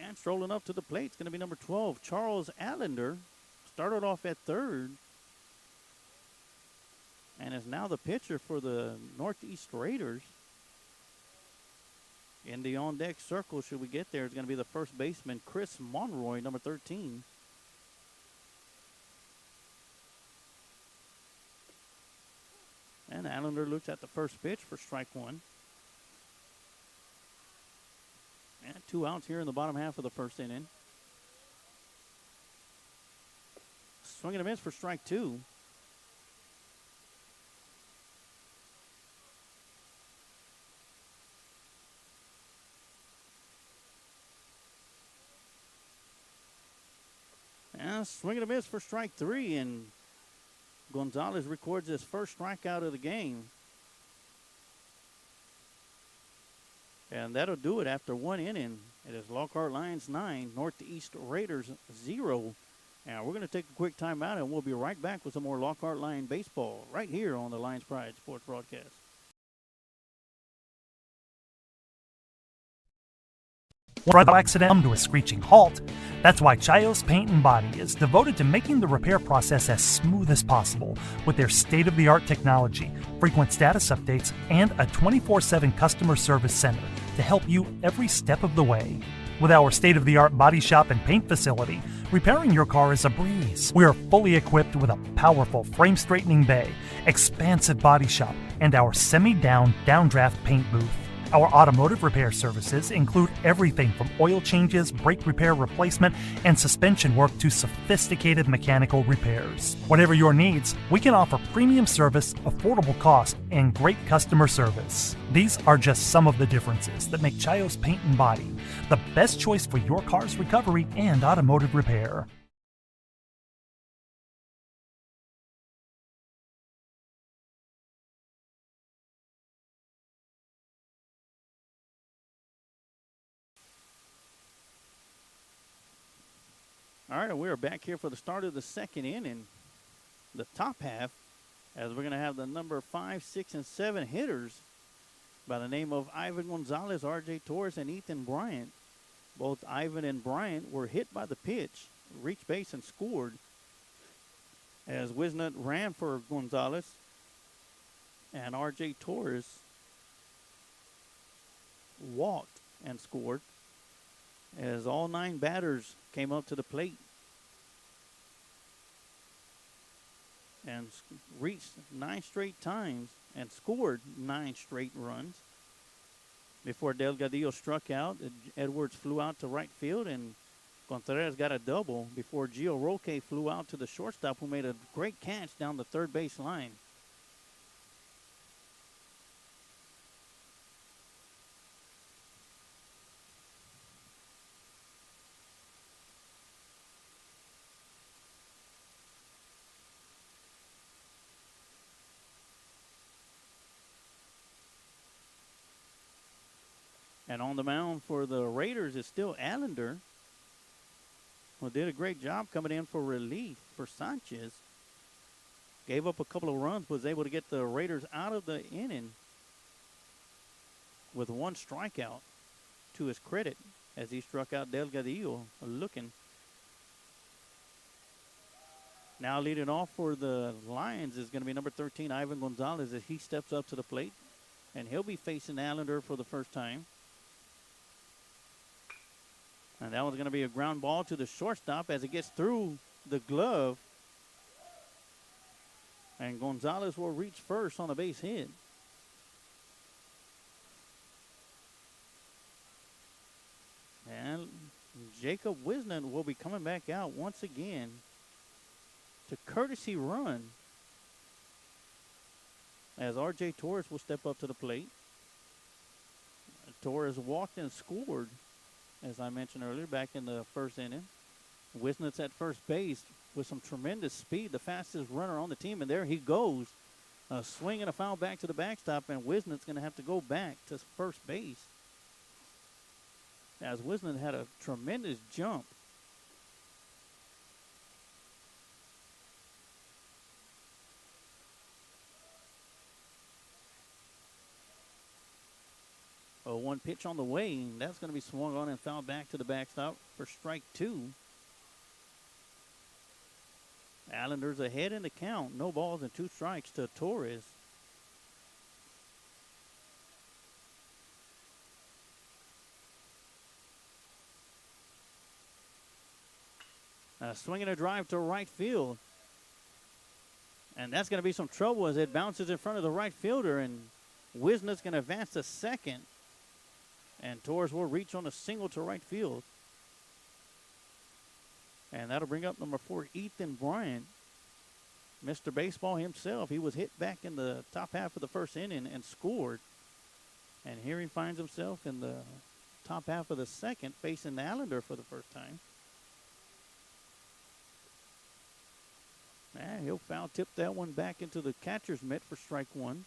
And strolling up to the plate is going to be number 12, Charles Allender. Started off at third and is now the pitcher for the Northeast Raiders. In the on-deck circle, should we get there, is going to be the first baseman, Chris Monroy, number 13. And Allender looks at the first pitch for strike 1. And 2 outs here in the bottom half of the first inning. Swing and a miss for strike 2. And swing and a miss for strike 3, and Gonzalez records his first strikeout of the game. And that'll do it after 1 inning. It is Lockhart Lions 9, Northeast Raiders 0. And we're going to take a quick timeout, and we'll be right back with some more Lockhart Lion baseball right here on the Lions Pride Sports Broadcast. One auto accident come to a screeching halt. That's why Chios Paint and Body is devoted to making the repair process as smooth as possible with their state-of-the-art technology, frequent status updates, and a 24/7 customer service center to help you every step of the way. With our state-of-the-art body shop and paint facility, repairing your car is a breeze. We are fully equipped with a powerful frame straightening bay, expansive body shop, and our semi-down downdraft paint booth. Our automotive repair services include everything from oil changes, brake repair replacement, and suspension work to sophisticated mechanical repairs. Whatever your needs, we can offer premium service, affordable cost, and great customer service. These are just some of the differences that make Chios Paint and Body the best choice for your car's recovery and automotive repair. All right, we are back here for the start of the second inning, the top half, as we're going to have the number 5, 6, and 7 hitters by the name of Ivan Gonzalez, R.J. Torres, and Ethan Bryant. Both Ivan and Bryant were hit by the pitch, reached base, and scored. As Wisnut ran for Gonzalez, and R.J. Torres walked and scored, as all 9 batters came up to the plate and reached 9 straight times and scored 9 straight runs. Before Delgadillo struck out, Edwards flew out to right field, and Contreras got a double before Gio Roque flew out to the shortstop, who made a great catch down the third base line. And on the mound for the Raiders is still Allender, who did a great job coming in for relief for Sanchez. Gave up a couple of runs, was able to get the Raiders out of the inning with one strikeout to his credit as he struck out Delgadillo looking. Now leading off for the Lions is going to be number 13, Ivan Gonzalez, as he steps up to the plate. And he'll be facing Allender for the first time. And that one's going to be a ground ball to the shortstop as it gets through the glove. And Gonzalez will reach first on a base hit. And Jacob Wisnant will be coming back out once again to courtesy run as R.J. Torres will step up to the plate. Torres walked and scored, as I mentioned earlier, back in the first inning. Wisnant's at first base with some tremendous speed, the fastest runner on the team, and there he goes. A swing and a foul back to the backstop, and Wisnant's going to have to go back to first base, as Wisnant had a tremendous jump. Oh, one pitch on the way, and that's going to be swung on and fouled back to the backstop for strike two. Allender's ahead in the count. No balls and two strikes to Torres. Swinging a drive to right field. And that's going to be some trouble as it bounces in front of the right fielder, and Wisnant's going to advance to second. And Torres will reach on a single to right field. And that'll bring up number 4, Ethan Bryant. Mr. Baseball himself. He was hit back in the top half of the first inning and scored. And here he finds himself in the top half of the second, facing Allender for the first time. He'll foul tip that one back into the catcher's mitt for strike one.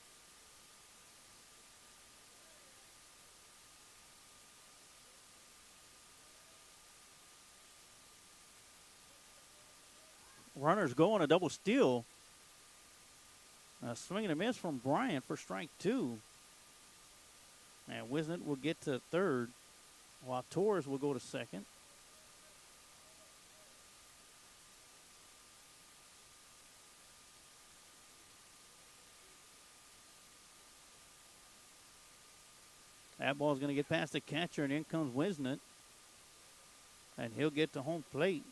Runners go on a double steal. Swing and a miss from Bryant for strike two. And Wisnant will get to third, while Torres will go to second. That ball's going to get past the catcher, and in comes Wisnant. And he'll get to home plate,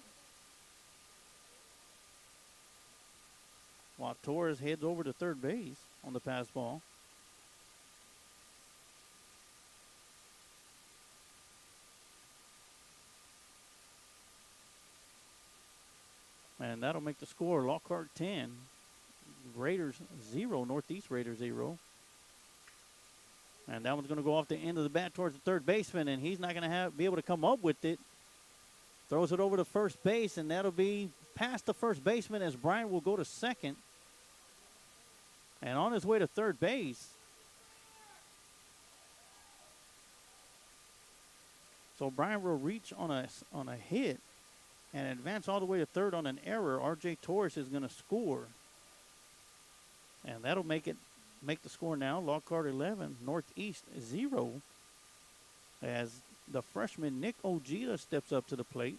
while Torres heads over to third base on the pass ball. And that'll make the score Lockhart 10, Raiders 0, Northeast Raiders 0. And that one's going to go off the end of the bat towards the third baseman, and he's not going to be able to come up with it. Throws it over to first base, and that'll be past the first baseman as Bryant will go to second. And on his way to third base. So Bryant will reach on a hit and advance all the way to third on an error. R.J. Torres is going to score. And that'll make the score now Lockhart 11, Northeast 0, as the freshman Nick Ojeda steps up to the plate.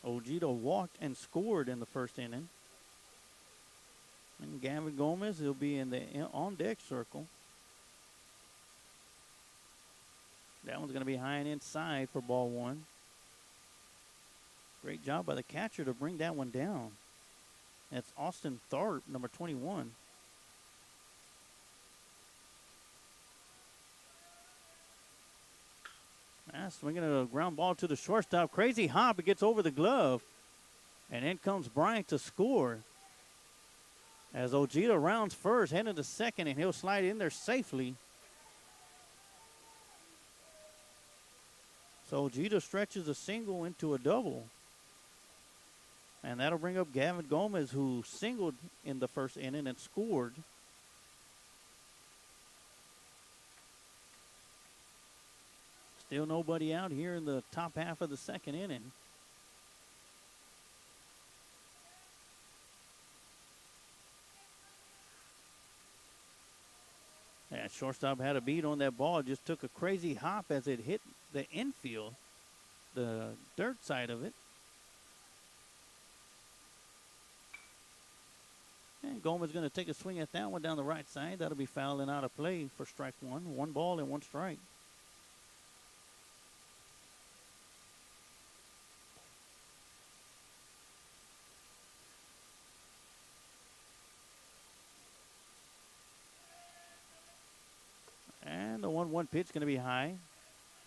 Ojeda walked and scored in the first inning. And Gavin Gomez, he'll be in the on-deck circle. That one's going to be high and inside for ball one. Great job by the catcher to bring that one down. That's Austin Tharp, number 21. pass, swinging a ground ball to the shortstop. Crazy hop, it gets over the glove. And in comes Bryant to score. As Ojeda rounds first, heading to second, and he'll slide in there safely. So Ojeda stretches a single into a double. And that'll bring up Gavin Gomez, who singled in the first inning and scored. Still nobody out here in the top half of the second inning. Yeah, shortstop had a beat on that ball. Just took a crazy hop as it hit the infield, the dirt side of it. And Gomez going to take a swing at that one down the right side. That'll be fouled and out of play for strike one. 1 ball and 1 strike. And the 1-1 pitch going to be high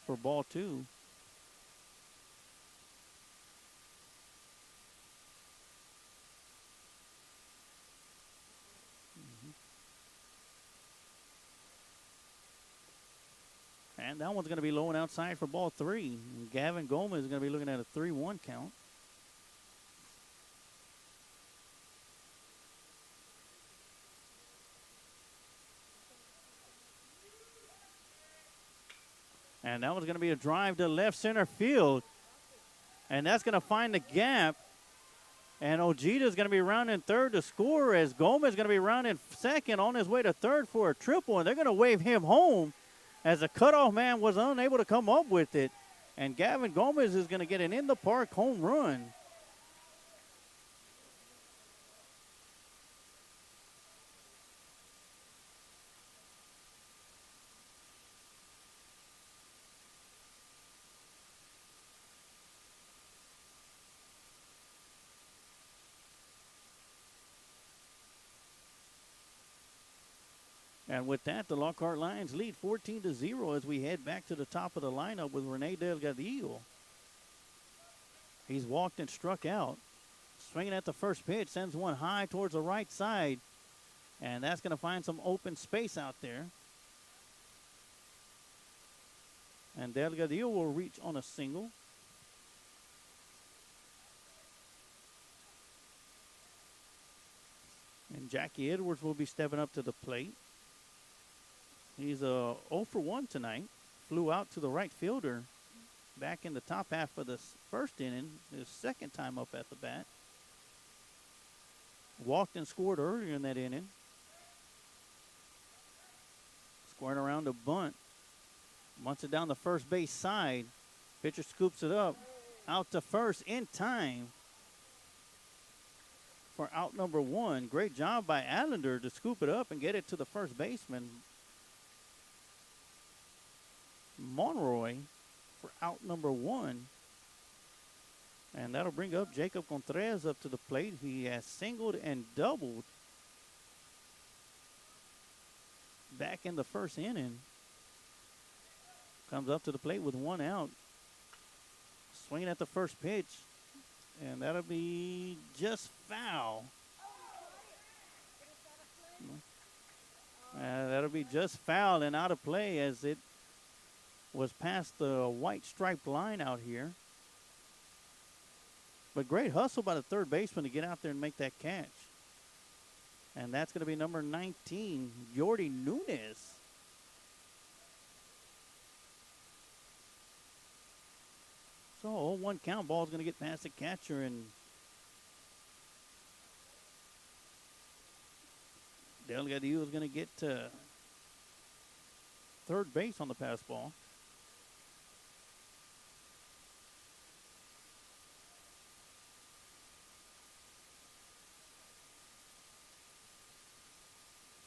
for ball 2. And that one's going to be low and outside for ball 3. And Gavin Gomez is going to be looking at a 3-1 count. And that one's going to be a drive to left center field. And that's going to find the gap. And Ojeda is going to be rounding third to score as Gomez is going to be rounding second on his way to third for a triple. And they're going to wave him home as the cutoff man was unable to come up with it. And Gavin Gomez is going to get an in-the-park home run. And with that, the Lockhart Lions lead 14-0 as we head back to the top of the lineup with Rene Delgadillo. He's walked and struck out. Swinging at the first pitch, sends one high towards the right side. And that's going to find some open space out there. And Delgadillo will reach on a single. And Jackie Edwards will be stepping up to the plate. He's a 0 for 1 tonight. Flew out to the right fielder back in the top half of the first inning. His second time up at the bat. Walked and scored earlier in that inning. Scoring around a bunt. Bunts it down the first base side. Pitcher scoops it up. Out to first in time for out number 1. Great job by Allender to scoop it up and get it to the first baseman, Monroy, for out number 1. And that'll bring up Jacob Contreras up to the plate. He has singled and doubled back in the first inning. Comes up to the plate with 1 out. Swinging at the first pitch. And that'll be just foul. That'll be just foul and out of play as it was past the white striped line out here. But great hustle by the third baseman to get out there and make that catch. And that's going to be number 19, Yordi Nunez. So 0-1 count. Ball's going to get past the catcher, and Delgadillo is going to get to third base on the pass ball.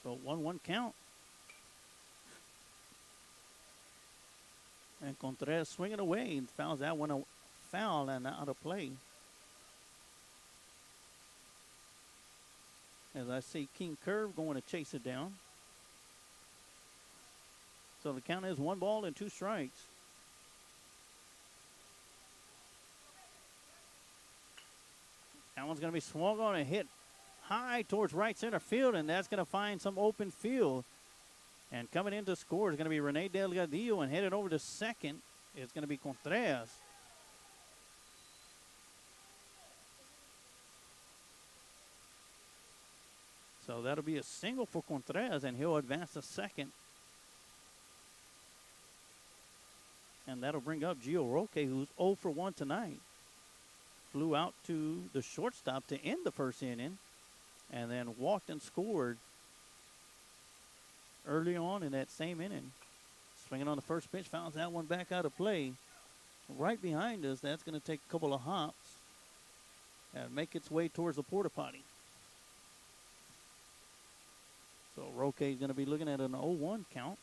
So 1-1 count. And Contreras swinging away and fouls that one, a foul and out of play. As I see King Curve going to chase it down. So the count is 1 ball and 2 strikes. That one's going to be swung on and hit high towards right center field, and that's going to find some open field. And coming in to score is going to be Rene Delgadillo, and headed over to second is going to be Contreras. So that'll be a single for Contreras, and he'll advance to second. And that'll bring up Gio Roque, who's 0 for 1 tonight. Flew out to the shortstop to end the first inning, and then walked and scored early on in that same inning. Swinging on the first pitch, fouls that one back out of play. Right behind us, that's going to take a couple of hops and make its way towards the porta potty. So Roque is going to be looking at an 0-1 count.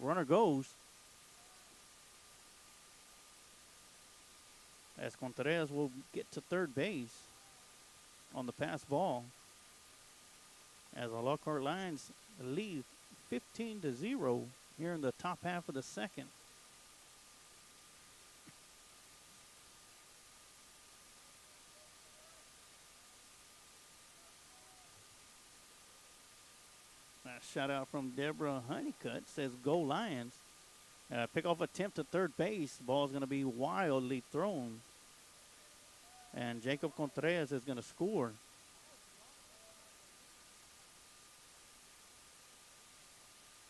Runner goes. As Contreras will get to third base on the pass ball. As the Lockhart Lions lead 15-0 here in the top half of the second. A shout out from Deborah Honeycutt says, "Go Lions." Pickoff attempt to third base. Ball is going to be wildly thrown. And Jacob Contreras is going to score.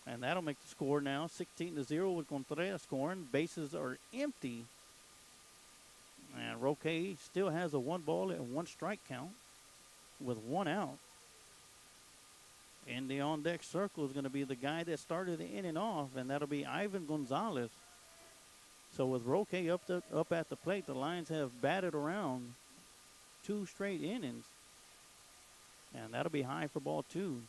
And that'll make the score now 16-0 with Contreras scoring. Bases are empty. And Roque still has a 1-1 strike count with 1 out. In the on-deck circle is going to be the guy that started the inning off, and that'll be Ivan Gonzalez. So with Roque up at the plate, the Lions have batted around 2 straight innings. And that'll be high for ball 2.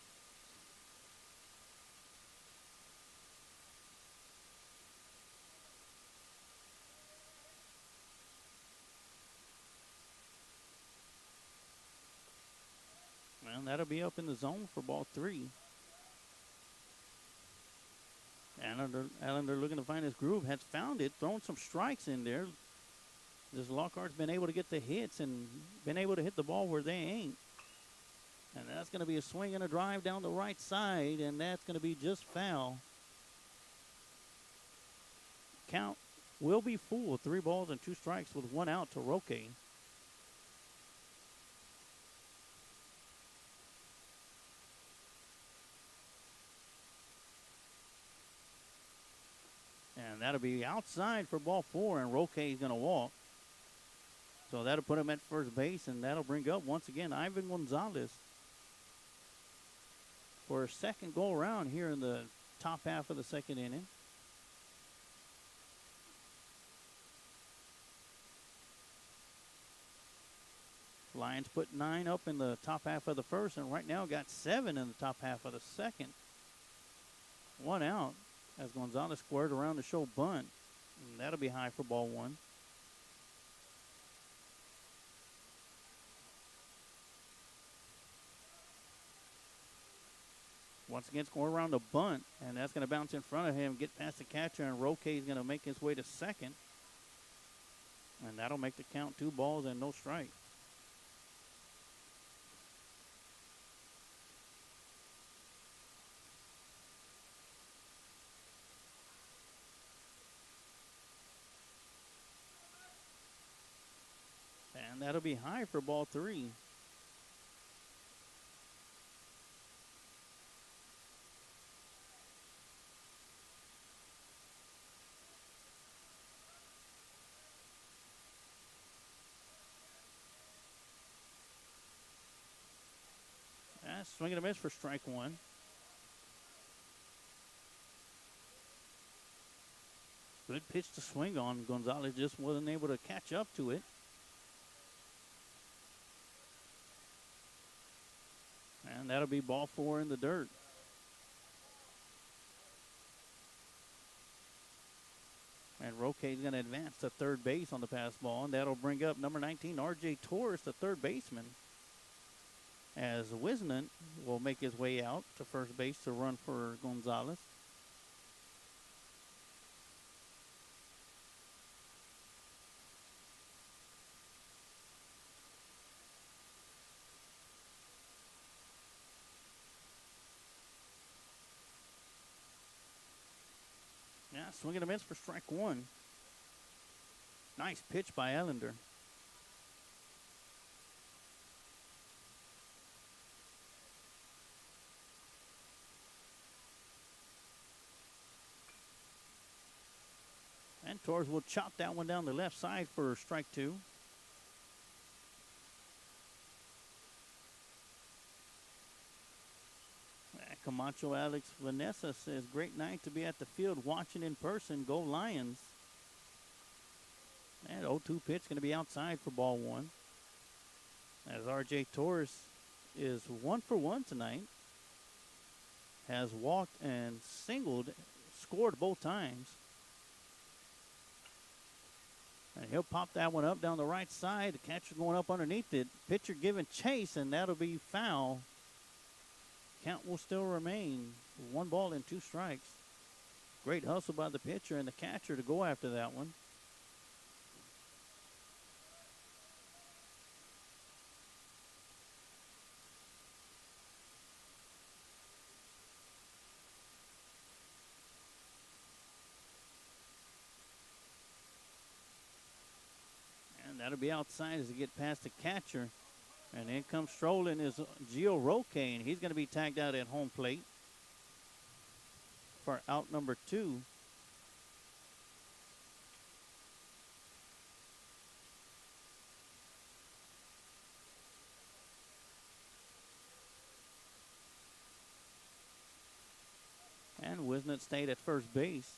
And that'll be up in the zone for ball 3. Allender looking to find his groove. Has found it, thrown some strikes in there. This Lockhart's been able to get the hits and been able to hit the ball where they ain't. And that's going to be a swing and a drive down the right side, and that's going to be just foul. Count will be full. 3 balls and 2 strikes with 1 out to Roque. And that'll be outside for ball 4, and Roque is going to walk. So that'll put him at first base, and that'll bring up, once again, Ivan Gonzalez for a second go around here in the top half of the second inning. Lions put 9 up in the top half of the first, and right now got 7 in the top half of the second. 1 out as Gonzalez squared around to show bunt. And that'll be high for ball 1. Once again, score around the bunt, and that's going to bounce in front of him, get past the catcher, and Roque is going to make his way to second. And that'll make the count 2 balls and no strike. And that'll be high for ball 3. Swing and a miss for strike 1. Good pitch to swing on. Gonzalez just wasn't able to catch up to it. And that'll be ball 4 in the dirt. And Roque is going to advance to third base on the pass ball, and that'll bring up number 19, R.J. Torres, the third baseman. As Wisnant will make his way out to first base to run for Gonzalez. Swing and a miss for strike one. Nice pitch by Allender. And Torres will chop that one down the left side for strike two. Camacho Alex Vanessa says, great night to be at the field watching in person. Go Lions. And 0-2 pitch going to be outside for ball one. As R.J. Torres is 1 for 1 tonight. Has walked and singled, scored both times. And he'll pop that one up down the right side. The catcher going up underneath it. Pitcher giving chase, and that'll be foul. Count will still remain. 1 ball and 2 strikes. Great hustle by the pitcher and the catcher to go after that one. And that'll be outside as they get past the catcher. And in comes strolling is Gio Roque, and he's going to be tagged out at home plate for out number 2. And Wisnett stayed at first base.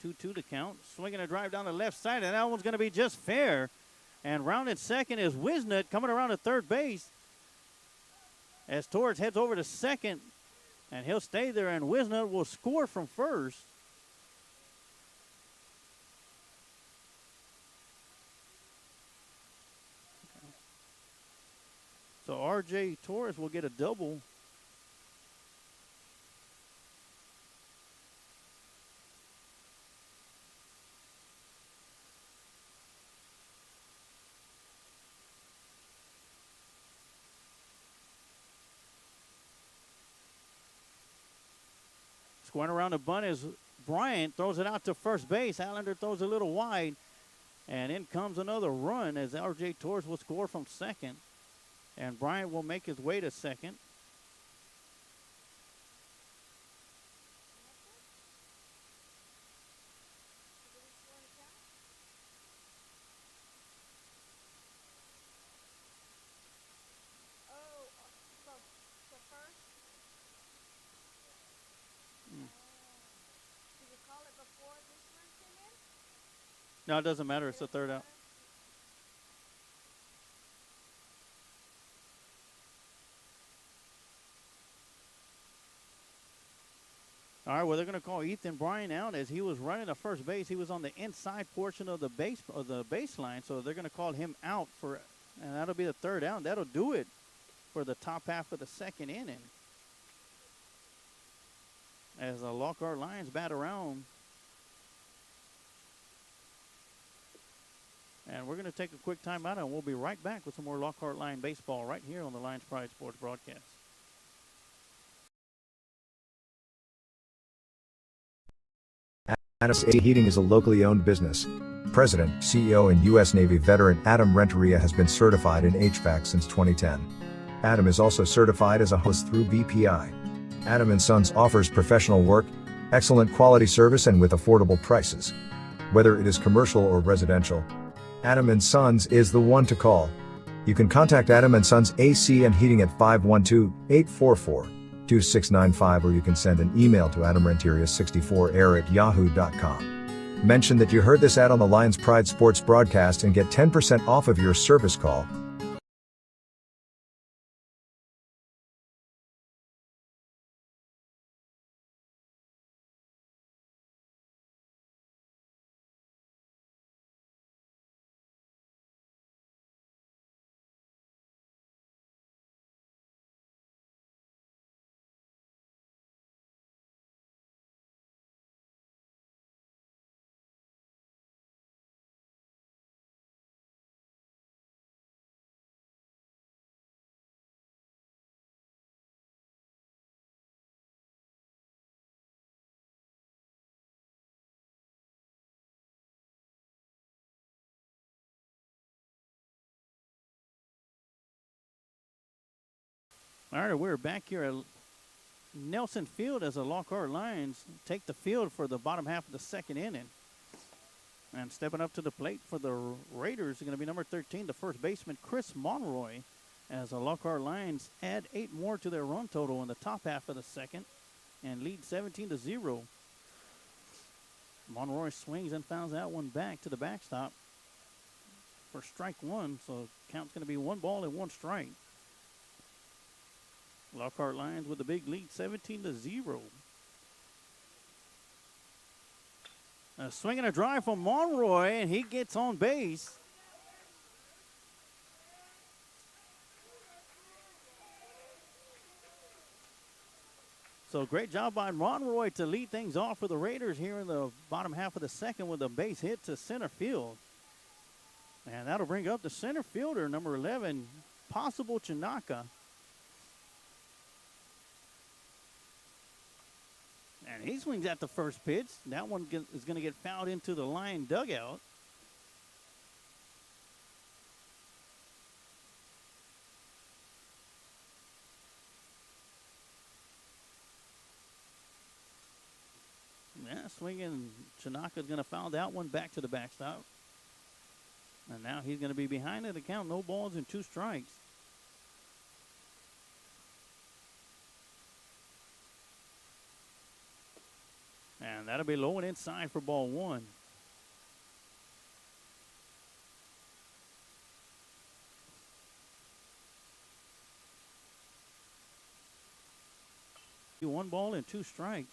2-2 to count. Swinging a drive down the left side, and that one's going to be just fair. And rounded second is Wisnett coming around to third base. As Torres heads over to second, and he'll stay there, and Wisnett will score from first. So R.J. Torres will get a double. Going around the bunt is Bryant, throws it out to first base. Allender throws a little wide, and in comes another run as R.J. Torres will score from second, and Bryant will make his way to second. No, it doesn't matter. It's the third out. All right, well, they're going to call Ethan Bryan out as he was running to first base. He was on the inside portion of the baseline, so they're going to call him out for, and that'll be the third out. That'll do it for the top half of the second inning. As the Lockhart Lions bat around. And we're going to take a quick timeout, and we'll be right back with some more Lockhart Lion baseball right here on the Lions Pride Sports broadcast. Adams Heating is a locally owned business. President, CEO, and U.S. Navy veteran Adam Renteria has been certified in HVAC since 2010. Adam is also certified as a host through BPI. Adam & Sons offers professional work, excellent quality service, and with affordable prices. Whether it is commercial or residential, Adam & Sons is the one to call. You can contact Adam & Sons AC and Heating at 512-844-2695, or you can send an email to adamrenteria64air@yahoo.com. Mention that you heard this ad on the Lions Pride Sports broadcast and get 10% off of your service call. All right, we're back here at Nelson Field as the Lockhart Lions take the field for the bottom half of the second inning. And stepping up to the plate for the Raiders is going to be number 13, the first baseman, Chris Monroy, as the Lockhart Lions add 8 more to their run total in the top half of the second and lead 17-0. Monroy swings and fouls that one back to the backstop for strike one, so count's going to be 1 ball and 1 strike. Lockhart Lions with a big lead, 17-0. A swing and a drive from Monroy, and he gets on base. So great job by Monroy to lead things off for the Raiders here in the bottom half of the second with a base hit to center field. And that'll bring up the center fielder, number 11, Possible Chinaka. And he swings at the first pitch. That one is going to get fouled into the line dugout. Yeah, swinging. Chinaka's going to foul that one back to the backstop. And now he's going to be behind in the count. No balls and 2 strikes. And that'll be low and inside for ball 1. One ball and 2 strikes.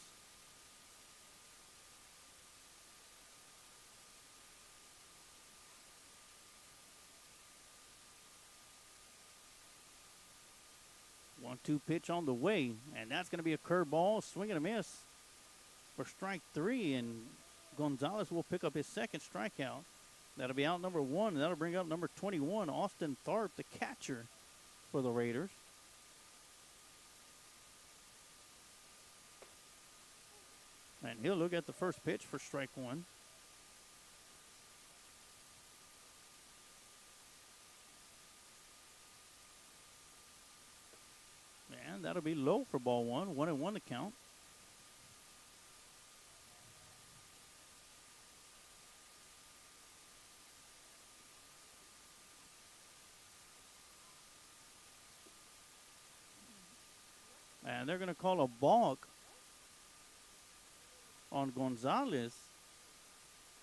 One-two pitch on the way, and that's going to be a curveball, swing and a miss for strike 3, and Gonzalez will pick up his second strikeout. That'll be out number 1, and that'll bring up number 21, Austin Tharp, the catcher for the Raiders. And he'll look at the first pitch for strike 1. And that'll be low for ball 1, 1-1 to count. And they're going to call a balk on Gonzalez.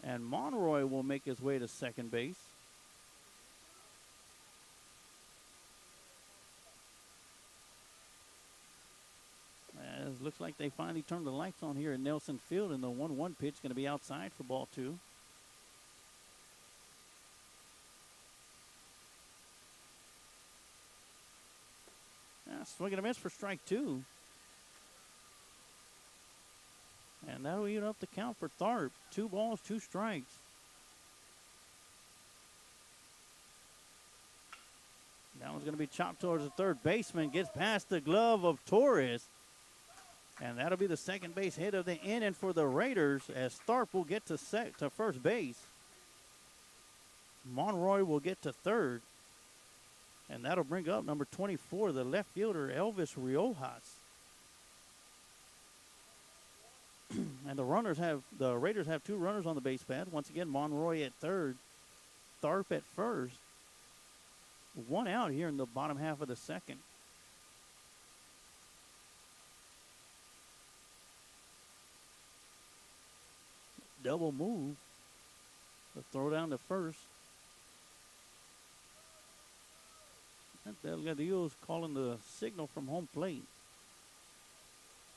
And Monroy will make his way to second base. It looks like they finally turned the lights on here at Nelson Field, and the 1-1 pitch going to be outside for ball 2. Swing and a miss for strike 2. And that'll even up the count for Tharp. 2 balls, 2 strikes. That one's going to be chopped towards the third baseman. Gets past the glove of Torres. And that'll be the second base hit of the inning for the Raiders as Tharp will get to first base. Monroy will get to third. And that'll bring up number 24, the left fielder, Elvis Riojas. And the Raiders have 2 runners on the base pad. Once again, Monroy at third, Tharp at first. 1 out here in the bottom half of the second. Double move. The throw down to first. The Eagles calling the signal from home plate.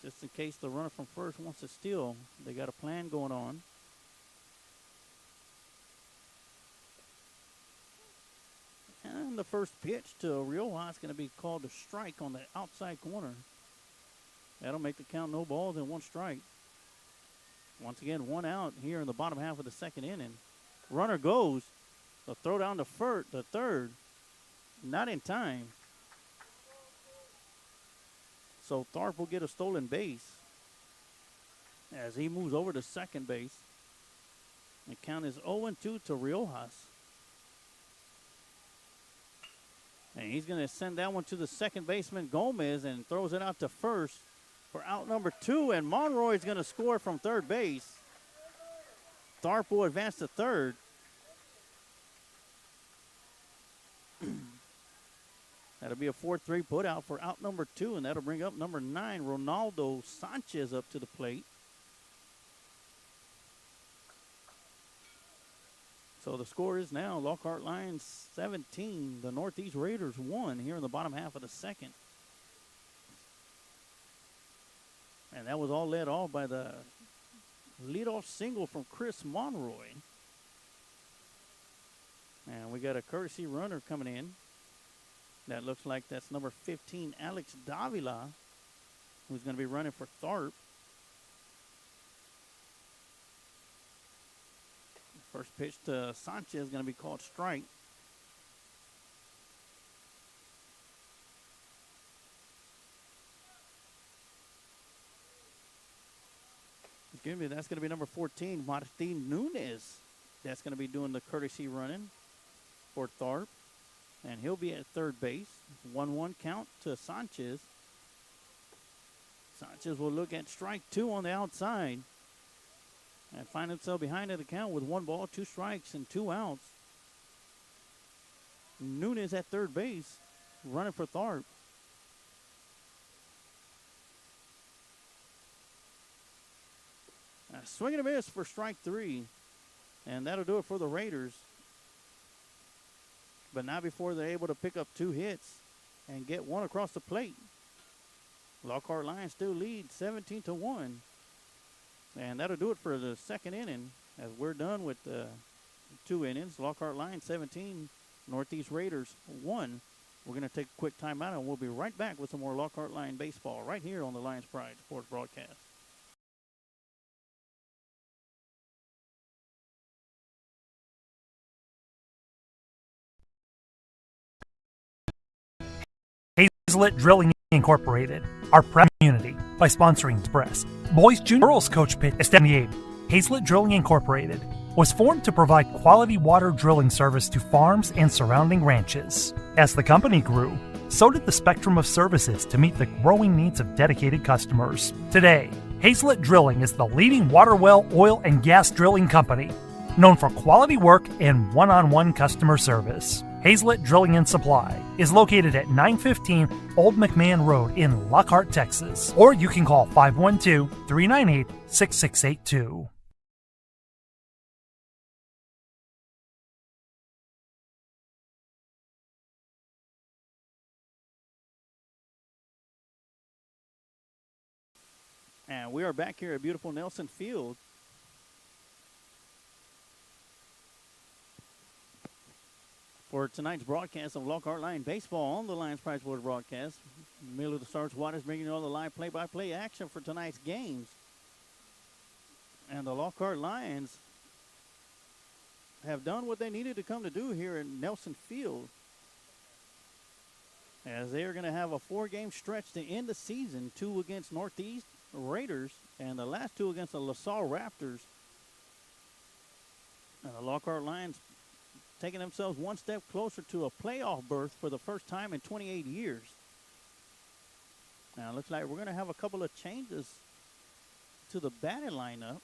Just in case the runner from first wants to steal. They got a plan going on. And the first pitch to Riojas is going to be called a strike on the outside corner. That'll make the count no balls and 1 strike. Once again, 1 out here in the bottom half of the second inning. Runner goes. The throw down to third. Not in time. So Tharp will get a stolen base as he moves over to second base. The count is 0-2 to Riojas. And he's going to send that one to the second baseman, Gomez, and throws it out to first for out number 2. And Monroy is going to score from third base. Tharp will advance to third. That'll be a 4-3 put out for out number 2, and that'll bring up number 9, Ronaldo Sanchez, up to the plate. So the score is now Lockhart Lions 17, the Northeast Raiders 1 here in the bottom half of the second. And that was all led off by the leadoff single from Chris Monroy. And we got a courtesy runner coming in. That looks like that's number 15, Alex Davila, who's going to be running for Tharp. First pitch to Sanchez is going to be called strike. Excuse me, that's going to be number 14, Martin Nunez. That's going to be doing the courtesy running for Tharp. And he'll be at third base. 1-1 count to Sanchez. Sanchez will look at strike 2 on the outside. And find himself behind at the count with 1 ball, 2 strikes, and 2 outs. Nunez at third base, running for Tharp. A swing and a miss for strike 3. And that'll do it for the Raiders. But not before they're able to pick up 2 hits and get 1 across the plate. Lockhart Lions still lead 17-1. And that'll do it for the second inning, as we're done with the 2 innings. Lockhart Lions 17, Northeast Raiders 1. We're going to take a quick timeout, and we'll be right back with some more Lockhart Lion baseball right here on the Lions Pride Sports Broadcast. Hazlet Drilling Incorporated, our proud community, by sponsoring Express. Boys Junior Girls Coach Pit is 78. Hazlet Drilling Incorporated was formed to provide quality water drilling service to farms and surrounding ranches. As the company grew, so did the spectrum of services to meet the growing needs of dedicated customers. Today, Hazlet Drilling is the leading water well, oil, and gas drilling company, known for quality work and one-on-one customer service. Hazlet Drilling and Supply is located at 915 Old McMahon Road in Lockhart, Texas. Or you can call 512-398-6682. And we are back here at beautiful Nelson Field. For tonight's broadcast of Lockhart Lion Baseball on the Lions Pride Sports Broadcast. Middle of the Stars Waters bringing you all the live play-by-play action for tonight's games. And the Lockhart Lions have done what they needed to come to do here at Nelson Field, as they are going to have a 4-game stretch to end the season. 2 against Northeast Raiders and the last 2 against the LaSalle Raptors. And the Lockhart Lions taking themselves one step closer to a playoff berth for the first time in 28 years. Now, it looks like we're going to have a couple of changes to the batting lineup.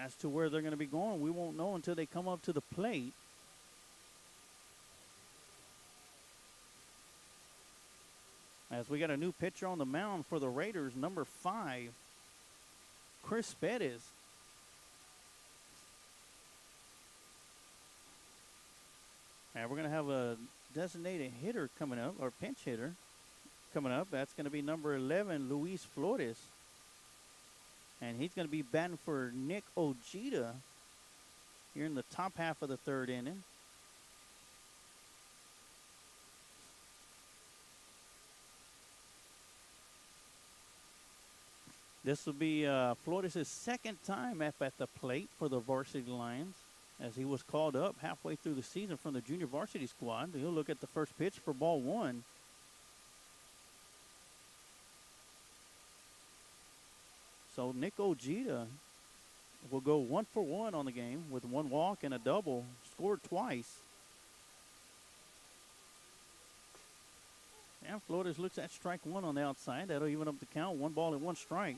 As to where they're going to be going, we won't know until they come up to the plate. As we got a new pitcher on the mound for the Raiders, number 5, Chris Bettis. And we're going to have a designated hitter coming up, or pinch hitter coming up. That's going to be number 11, Luis Flores. And he's going to be batting for Nick Ojeda here in the top half of the 3rd inning. This will be Flores' 2nd time up at the plate for the varsity Lions, as he was called up halfway through the season from the junior varsity squad. He'll look at the first pitch for ball 1. So Nick Ojeda will go 1 for 1 on the game with 1 walk and a double, scored twice. And Flores looks at strike 1 on the outside. That'll even up the count. 1 ball and 1 strike.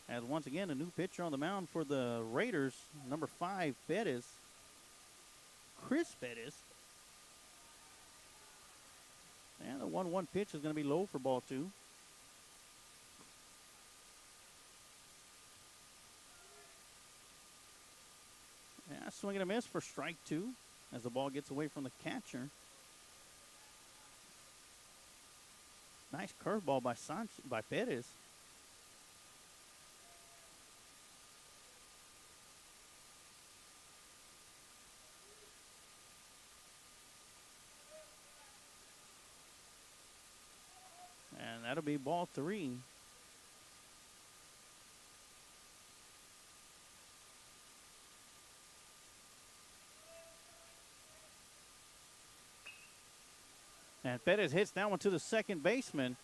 As once again, a new pitcher on the mound for the Raiders, number 5, Pettis. Chris Pettis. And the 1-1 pitch is going to be low for ball 2. Yeah, swing and a miss for strike 2 as the ball gets away from the catcher. Nice curveball by Pettis. And that'll be ball 3. And Pettis hits that one to the second baseman,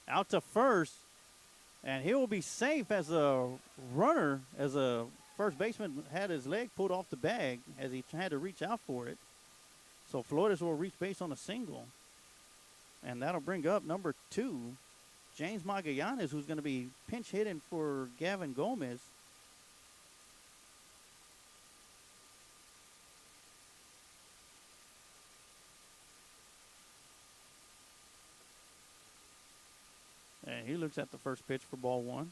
out to first. And he will be safe as a runner, as a first baseman had his leg pulled off the bag as he had to reach out for it. So Flores will reach base on a single. And that'll bring up number 2, James Magallanes, who's going to be pinch hitting for Gavin Gomez. And he looks at the first pitch for ball 1.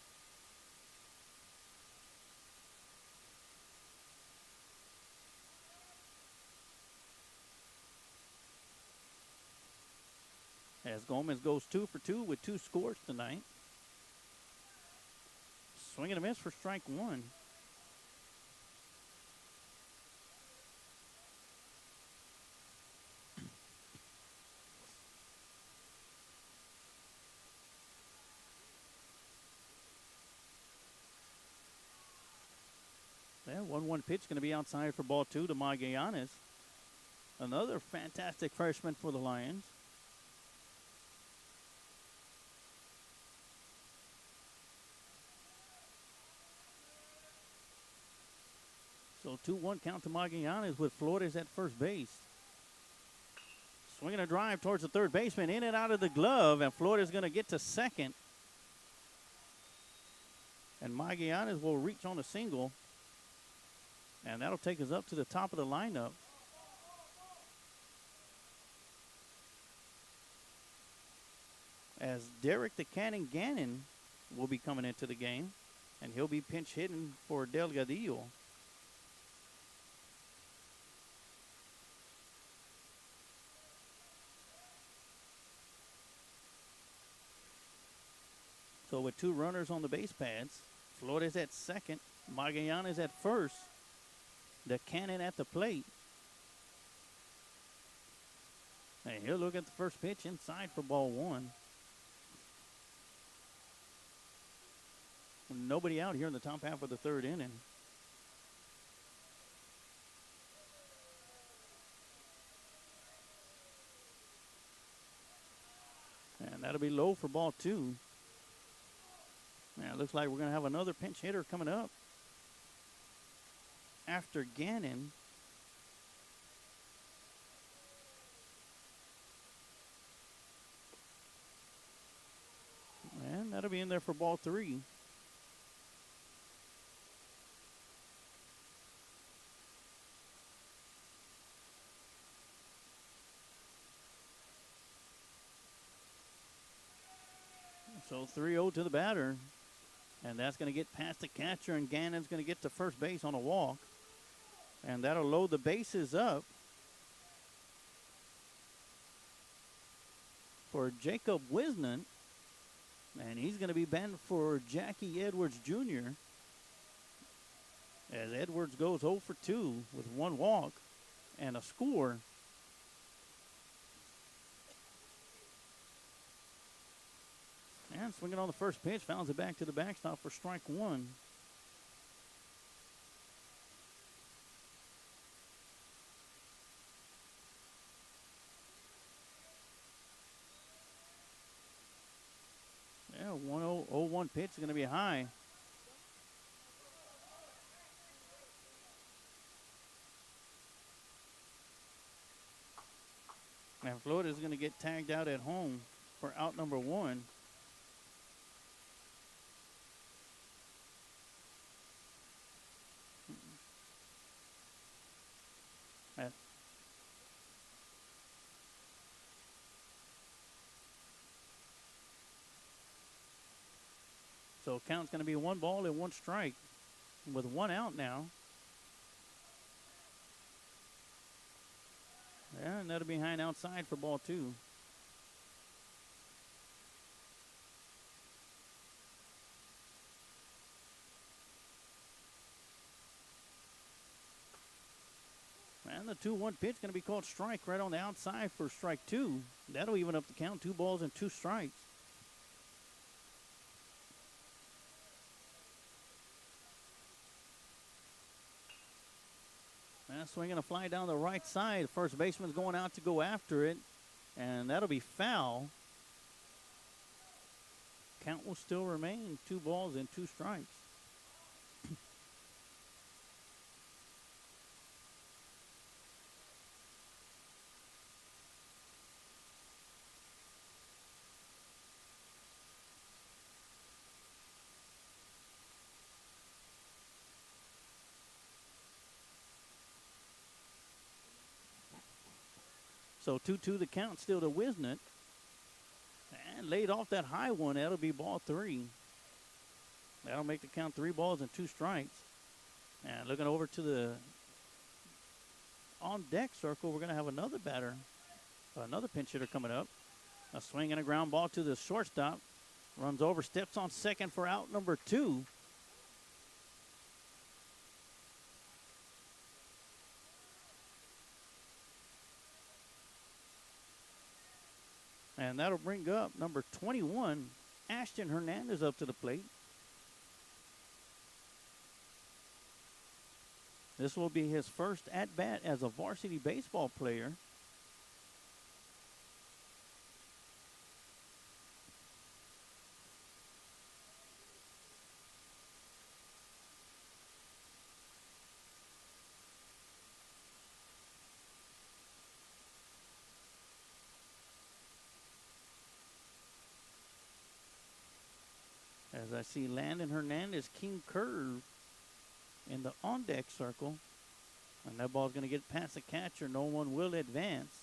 As Gomez goes 2 for 2 with 2 scores tonight. Swing and a miss for strike 1. Yeah, 1-1 pitch going to be outside for ball 2 to Magallanes. Another fantastic freshman for the Lions. So 2-1 count to Magallanes with Flores at first base. Swinging a drive towards the third baseman, in and out of the glove, and Flores going to get to second. And Magallanes will reach on a single. And that'll take us up to the top of the lineup. As Derek the Cannon Gannon will be coming into the game. And he'll be pinch hitting for Delgadillo. So with 2 runners on the base pads, Flores at second, Magallanes at first. The Cannon at the plate. And he'll look at the first pitch inside for ball 1. Nobody out here in the top half of the third inning. And that'll be low for ball 2. Now it looks like we're going to have another pinch hitter coming up after Gannon. And that'll be in there for ball 3. So 3-0 to the batter. And that's going to get past the catcher, and Gannon's going to get to first base on a walk. And that'll load the bases up for Jacob Wisnant. And he's going to be batting for Jackie Edwards Jr. As Edwards goes 0 for 2 with 1 walk and a score. And swinging on the first pitch, fouls it back to the backstop for strike 1. Yeah, 1-0-1 pitch is going to be high. And Florida is going to get tagged out at home for out number 1. So count's going to be 1 ball and 1 strike with 1 out now. Yeah, and that'll be behind outside for ball 2. And the 2-1 pitch going to be called strike right on the outside for strike 2. That'll even up the count, 2 balls and 2 strikes. And swinging a fly down the right side. First baseman's going out to go after it. And that'll be foul. Count will still remain 2 balls and 2 strikes. So 2-2 the count still to Wisnett. And laid off that high one. That'll be ball 3. That'll make the count 3 balls and 2 strikes. And looking over to the on deck circle, we're going to have another batter, another pinch hitter coming up. A swing and a ground ball to the shortstop. Runs over, steps on second for out number 2. And that'll bring up number 21, Ashton Hernandez, up to the plate. This will be his first at-bat as a varsity baseball player. As I see Landon Hernandez, King Curve in the on-deck circle. And that ball's going to get past the catcher. No one will advance.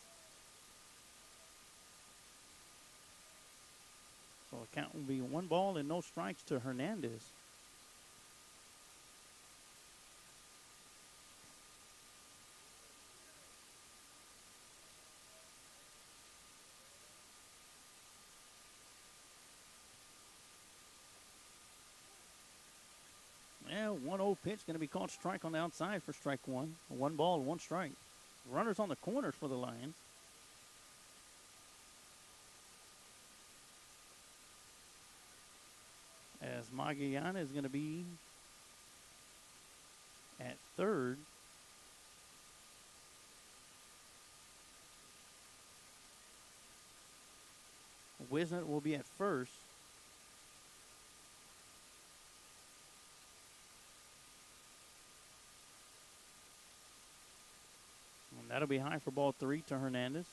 So the count will be 1 ball and no strikes to Hernandez. Yeah, 1-0 pitch going to be called strike on the outside for strike 1. 1 ball, 1 strike. Runners on the corners for the Lions. As Magallana is going to be at third. Wisnett will be at first. And that'll be high for ball 3 to Hernandez.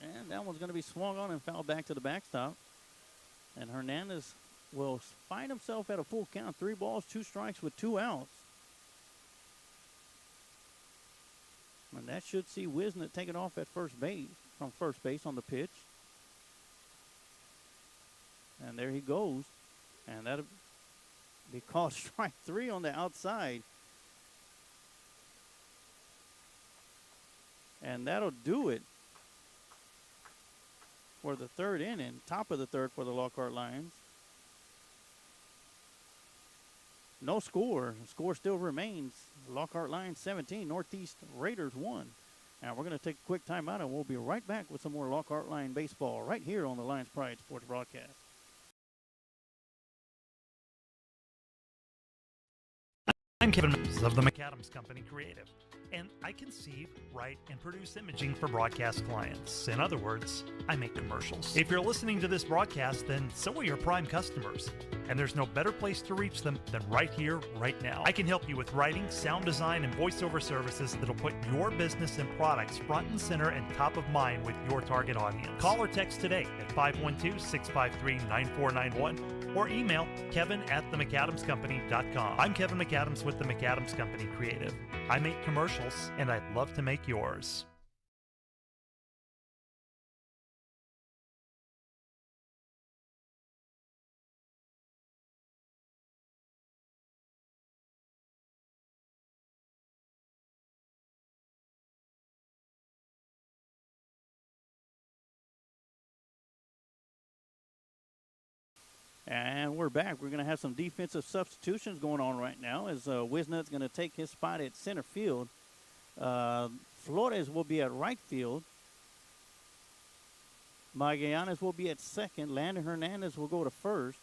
And that one's going to be swung on and fouled back to the backstop. And Hernandez will find himself at a full count. 3 balls, 2 strikes with 2 outs. And that should see Wisnett take it off at first base, from first base on the pitch. And there he goes. And that'll be called strike 3 on the outside. And that'll do it for the 3rd inning, top of the 3rd for the Lockhart Lions. No score. The score still remains. Lockhart Lions 17, Northeast Raiders 1. And we're going to take a quick timeout, and we'll be right back with some more Lockhart Lion baseball right here on the Lions Pride Sports Broadcast. I'm Kevin of the McAdams Company Creative, and I conceive, write, and produce imaging for broadcast clients. In other words, I make commercials. If you're listening to this broadcast, then so are your prime customers, and there's no better place to reach them than right here, right now. I can help you with writing, sound design, and voiceover services that'll put your business and products front and center and top of mind with your target audience. Call or text today at 512-653-9491 or email kevin@themcadamscompany.com. I'm Kevin McAdams with the McAdams Company Creative. I make commercials, and I'd love to make yours. And we're back. We're going to have some defensive substitutions going on right now as Wisnut's going to take his spot at center field. Flores will be at right field. Magallanes will be at second. Landon Hernandez will go to first.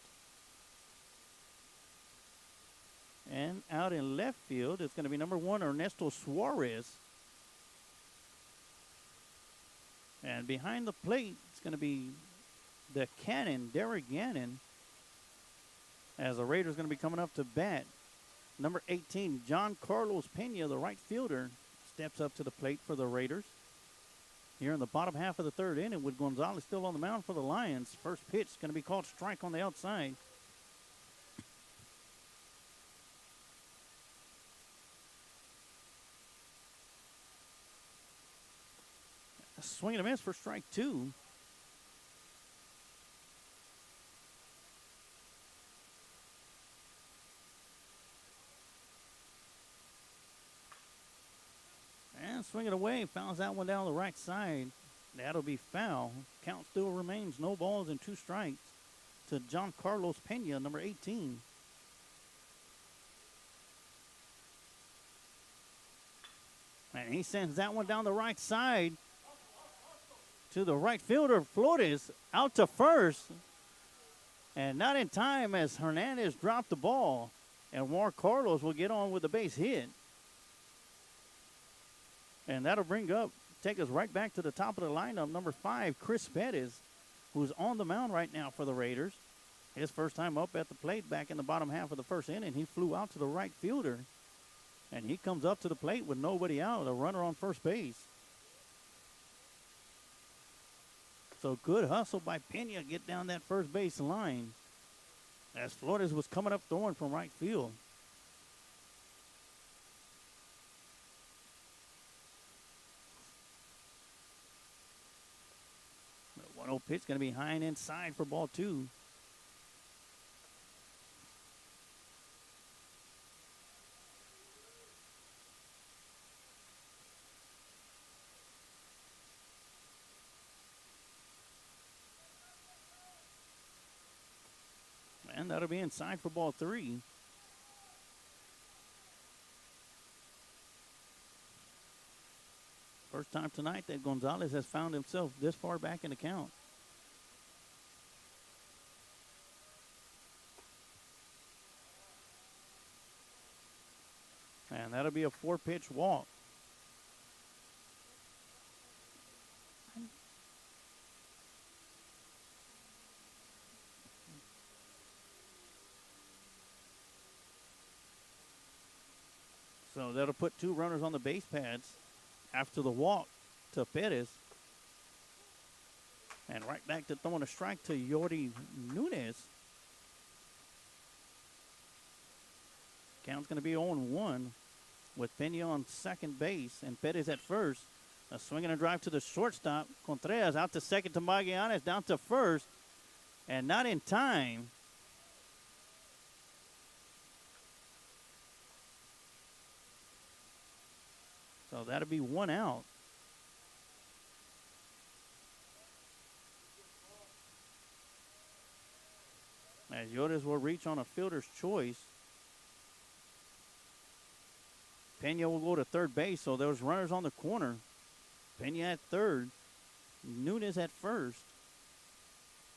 And out in left field, it's going to be number 1, Ernesto Suarez. And behind the plate, it's going to be the cannon, Derek Gannon, as the Raiders going to be coming up to bat. Number 18, John Carlos Pena, the right fielder, steps up to the plate for the Raiders. Here in the bottom half of the third inning with Gonzalez still on the mound for the Lions. First pitch is going to be called strike on the outside. A swing and a miss for strike 2. Swing it away, fouls that one down the right side. That'll be foul. Count still remains, no balls and 2 strikes to John Carlos Pena, number 18. And he sends that one down the right side to the right fielder, Flores, out to first. And not in time as Hernandez dropped the ball. And Juan Carlos will get on with the base hit. And that'll take us right back to the top of the lineup. Number 5, Chris Pettis, who's on the mound right now for the Raiders. His first time up at the plate back in the bottom half of the first inning. He flew out to the right fielder. And he comes up to the plate with nobody out, a runner on first base. So good hustle by Pena, get down that first base line as Flores was coming up throwing from right field. The 1-0 pitch going to be high and inside for ball 2. And that'll be inside for ball 3. First time tonight that Gonzalez has found himself this far back in the count. And that'll be a 4-pitch walk. So that'll put 2 runners on the base pads after the walk to Pettis. And right back to throwing a strike to Yordi Nunez. Count's going to be 0-1 with Pena on second base and Pettis at first. A swing and a drive to the shortstop. Contreras out to second to Magallanes, down to first. And not in time. So that'll be 1 out. As Yodas will reach on a fielder's choice. Pena will go to third base, so there's runners on the corner. Pena at third. Nunez at first.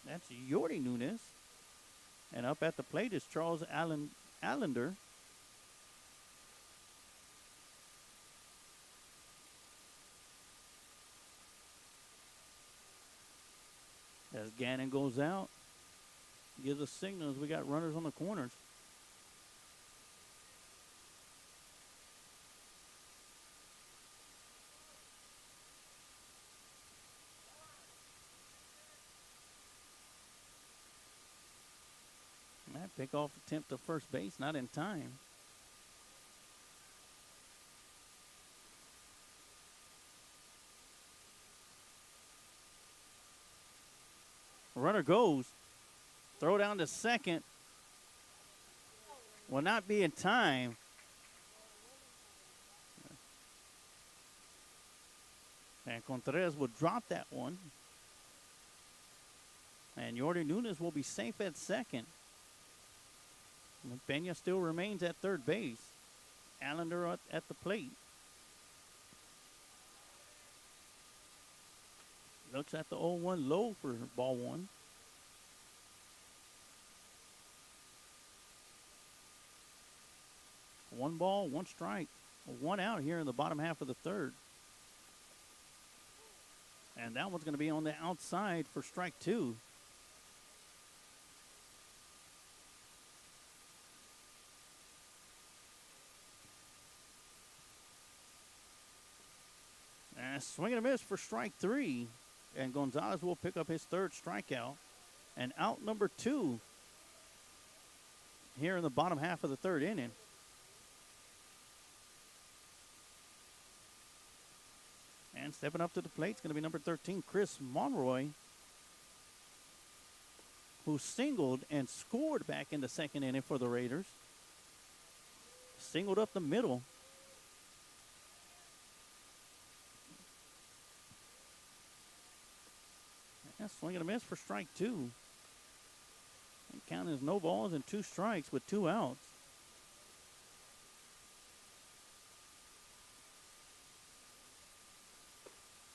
That's Yordi Nunez. And up at the plate is Charles Allender. As Gannon goes out, gives us signals. We got runners on the corners. That pickoff attempt to first base, not in time. Runner goes. Throw down to second. Will not be in time. And Contreras will drop that one. And Yordi Nunes will be safe at second. Peña still remains at third base. Allender at the plate. Looks at the 0-1 low for ball one. One ball, one strike, one out here in the bottom half of the third. And that one's going to be on the outside for strike two. And a swing and a miss for strike three. And Gonzalez will pick up his third strikeout. And out number two here in the bottom half of the third inning. And stepping up to the plate is going to be number 13, Chris Monroy, who singled and scored back in the second inning for the Raiders. Singled up the middle. And swing and a miss for strike two. And count is no balls and two strikes with two outs.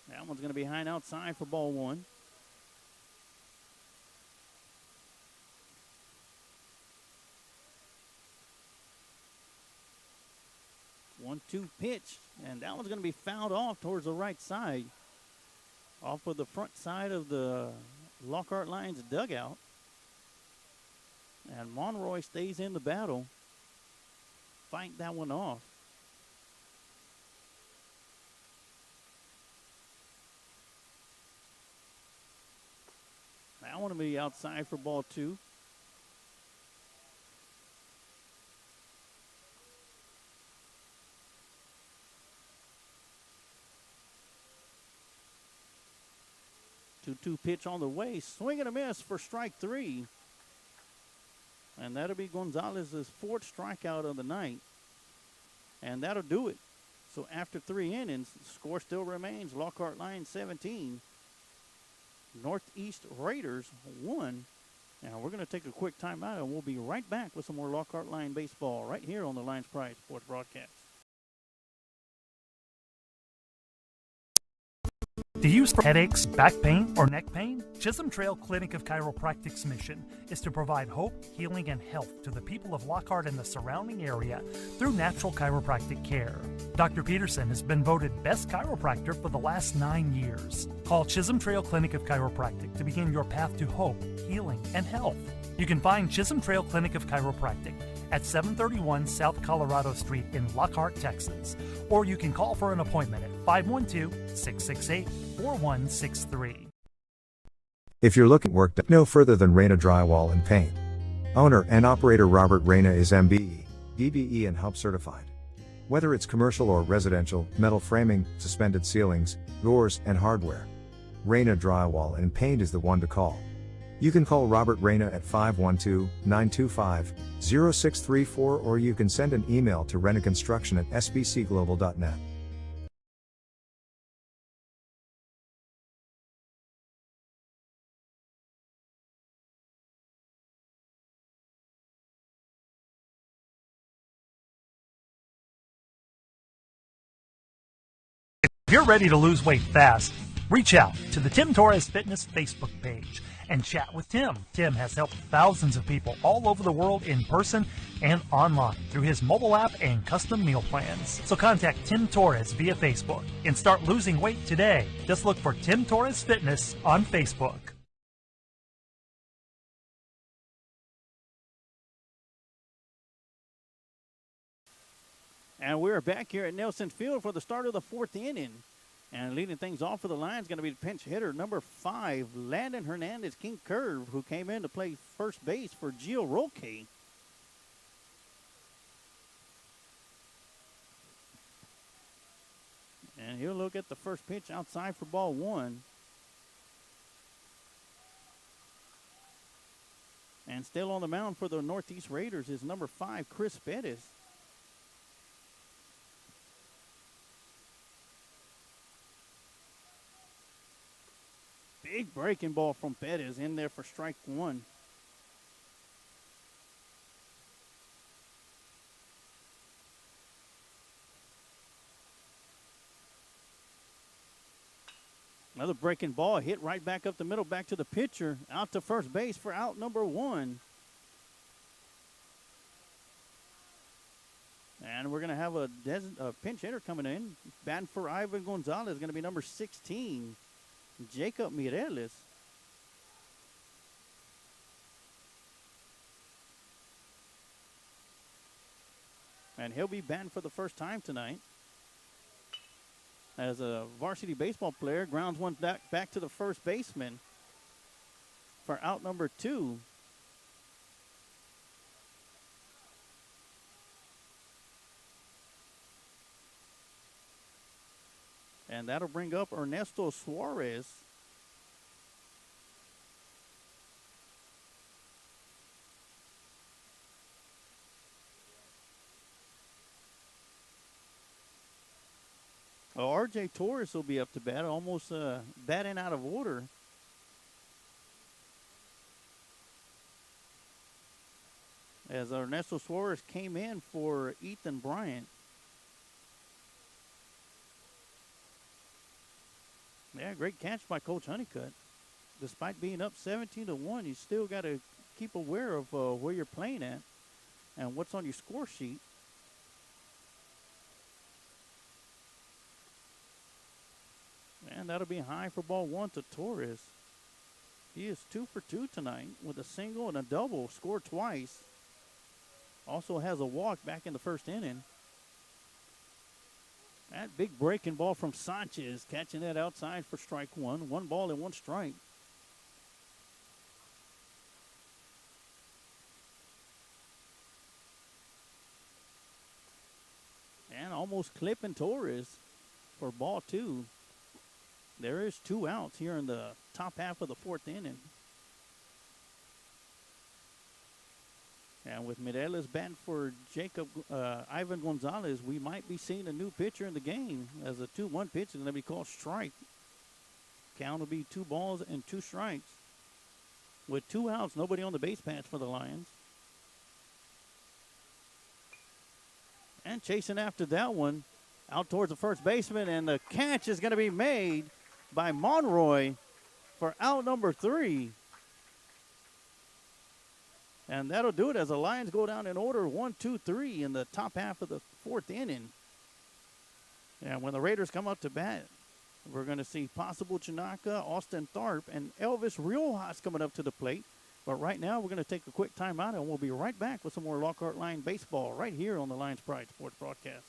That one's going to be high and outside for ball one. One-two pitch, and that one's going to be fouled off towards the right side. Off of the front side of the Lockhart Lions dugout. And Monroy stays in the battle. Fight that one off. I want to be outside for ball two. Two-two pitch on the way. Swing and a miss for strike three. And that'll be Gonzalez's fourth strikeout of the night. And that'll do it. So after 3 innings, the score still remains Lockhart Lions 17. Northeast Raiders 1. Now we're going to take a quick timeout and we'll be right back with some more Lockhart Lion baseball right here on the Lions Pride Sports Broadcast. Do you suffer headaches, back pain, or neck pain? Chisholm Trail Clinic of Chiropractic's mission is to provide hope, healing, and health to the people of Lockhart and the surrounding area through natural chiropractic care. Dr. Peterson has been voted best chiropractor for the last 9 years. Call Chisholm Trail Clinic of Chiropractic to begin your path to hope, healing, and health. You can find Chisholm Trail Clinic of Chiropractic at 731 South Colorado Street in Lockhart, Texas. Or you can call for an appointment at 512-668-4163. If you're looking work done no further than Reyna Drywall and Paint. Owner and operator Robert Reyna is MBE, DBE and Hub certified. Whether it's commercial or residential, metal framing, suspended ceilings, doors, and hardware, Reyna Drywall and Paint is the one to call. You can call Robert Reyna at 512-925-0634 or you can send an email to renaconstruction@sbcglobal.net. If you're ready to lose weight fast, reach out to the Tim Torres Fitness Facebook page and chat with Tim. Tim has helped thousands of people all over the world in person and online through his mobile app and custom meal plans. So contact Tim Torres via Facebook and start losing weight today. Just look for Tim Torres Fitness on Facebook. And we're back here at Nelson Field for the start of the fourth inning. And leading things off for the Lions going to be the pinch hitter, number 5, Landon Hernandez King Curve, who came in to play first base for Gio Roque. And he'll look at the first pitch outside for ball 1. And still on the mound for the Northeast Raiders is number 5, Chris Bettis. Big breaking ball from Bettis in there for strike 1. Another breaking ball hit right back up the middle, back to the pitcher, out to first base for out number 1. And we're going to have a pinch hitter coming in. Batting for Ivan Gonzalez is going to be number 16, Jacob Mireles. And he'll be batting for the first time tonight. As a varsity baseball player, grounds one back to the first baseman for out number 2. And that'll bring up Ernesto Suarez. R.J. Torres will be up to bat, almost batting out of order. As Ernesto Suarez came in for Ethan Bryant. Yeah, great catch by Coach Honeycutt. Despite being up 17-1, you still got to keep aware of where you're playing at and what's on your score sheet. And that'll be high for ball 1 to Torres. He is 2 for 2 tonight with a single and a double, scored twice. Also has a walk back in the first inning. That big breaking ball from Sanchez, catching that outside for strike 1. 1 ball and 1 strike. And almost clipping Torres for ball 2. There is 2 outs here in the top half of the fourth inning. And with Mireles batting for Ivan Gonzalez, we might be seeing a new pitcher in the game, as a 2-1 pitch is going to be called strike. Count will be 2 balls and 2 strikes. With 2 outs, nobody on the base paths for the Lions. And chasing after that one, out towards the first baseman, and the catch is going to be made by Monroy for out number 3. And that'll do it as the Lions go down in order 1, 2, 3 in the top half of the fourth inning. And when the Raiders come up to bat, we're going to see Possible Chinaka, Austin Tharp, and Elvis Riojas coming up to the plate. But right now, we're going to take a quick timeout, and we'll be right back with some more Lockhart Line baseball right here on the Lions Pride Sports Broadcast.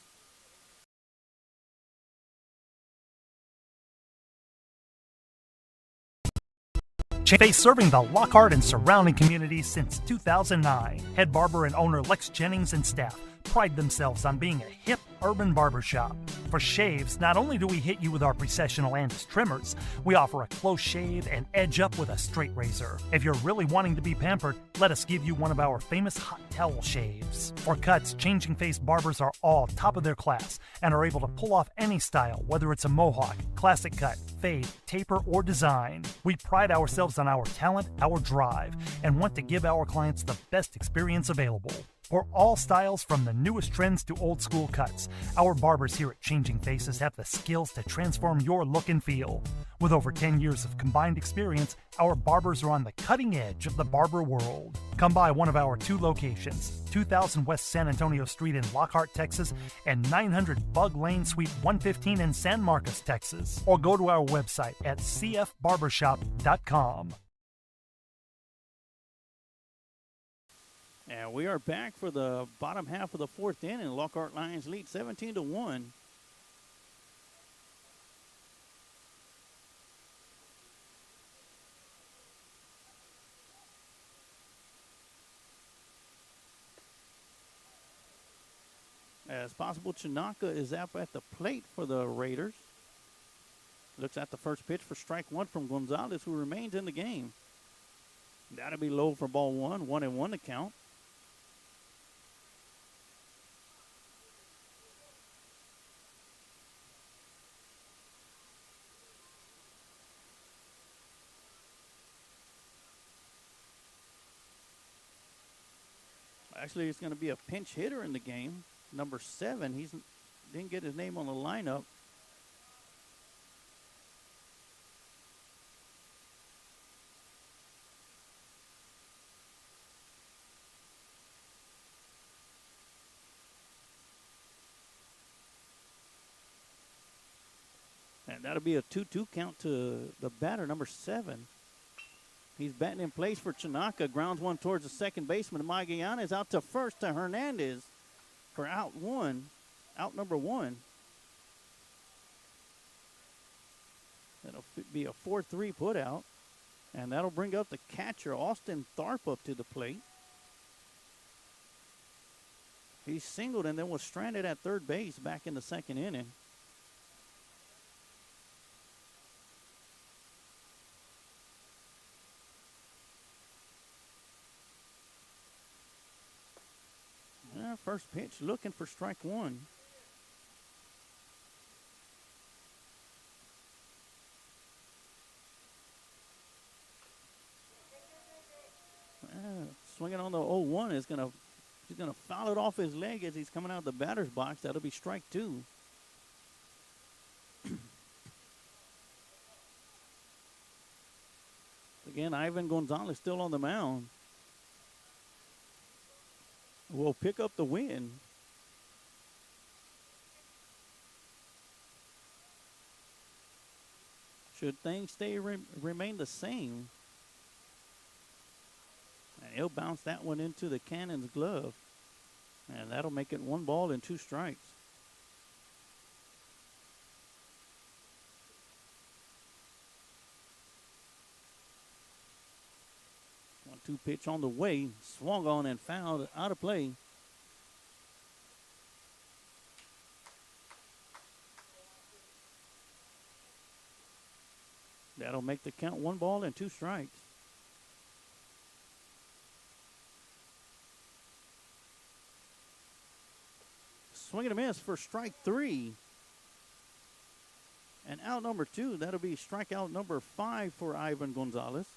Face serving the Lockhart and surrounding communities since 2009. Head barber and owner Lex Jennings and staff pride themselves on being a hip urban barbershop. For shaves, not only do we hit you with our processional Andis trimmers, we offer a close shave and edge up with a straight razor. If you're really wanting to be pampered, let us give you one of our famous hot towel shaves. For cuts, Changing Face barbers are all top of their class and are able to pull off any style, whether it's a mohawk, classic cut, fade, taper, or design. We pride ourselves on our talent, our drive, and want to give our clients the best experience available. For all styles, from the newest trends to old school cuts, our barbers here at Changing Faces have the skills to transform your look and feel. With over 10 years of combined experience, our barbers are on the cutting edge of the barber world. Come by one of our 2 locations, 2000 West San Antonio Street in Lockhart, Texas, and 900 Bug Lane, Suite 115 in San Marcos, Texas. Or go to our website at cfbarbershop.com. And we are back for the bottom half of the fourth inning. Lockhart Lions lead 17-1. As possible, Chinaka is up at the plate for the Raiders. Looks at the first pitch for strike one from Gonzalez, who remains in the game. That'll be low for ball one, 1-1 to count. Actually, it's going to be a pinch hitter in the game. Number 7, he didn't get his name on the lineup. And that'll be a 2-2 count to the batter, number 7. He's batting in place for Chinaka. Grounds one towards the second baseman. Magallanes out to first to Hernandez for out number 1. That'll be a 4-3 put out. And that'll bring up the catcher, Austin Tharp, up to the plate. He singled and then was stranded at third base back in the second inning. First pitch, looking for strike one. Swinging on the 0-1 he's gonna foul it off his leg as he's coming out of the batter's box. That'll be strike two. Again, Ivan Gonzalez still on the mound. Will pick up the win. Should things remain the same. And he'll bounce that one into the Cannon's glove. And that'll make it 1 ball and 2 strikes. Two pitch on the way, swung on and fouled out of play. That'll make the count 1 ball and 2 strikes. Swing and a miss for strike 3. And out number 2, that'll be strikeout number 5 for Ivan Gonzalez.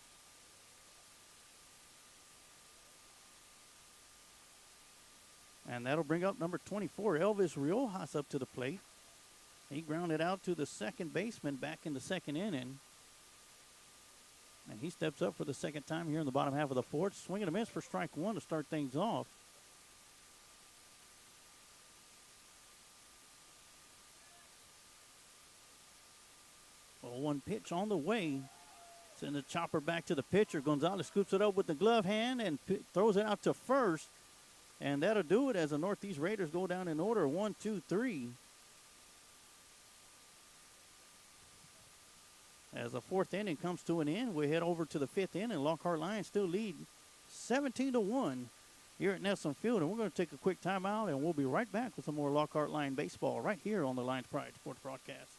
And that'll bring up number 24, Elvis Riojas, up to the plate. He grounded out to the second baseman back in the second inning. And he steps up for the second time here in the bottom half of the fourth. Swing and a miss for strike 1 to start things off. Well, 1 pitch on the way. Send the chopper back to the pitcher. Gonzalez scoops it up with the glove hand and throws it out to first. And that'll do it as the Northeast Raiders go down in order, 1, 2, 3. As the fourth inning comes to an end, we head over to the fifth inning. Lockhart Lions still lead 17-1 here at Nelson Field. And we're going to take a quick timeout, and we'll be right back with some more Lockhart Lion baseball right here on the Lions Pride Sports Broadcast.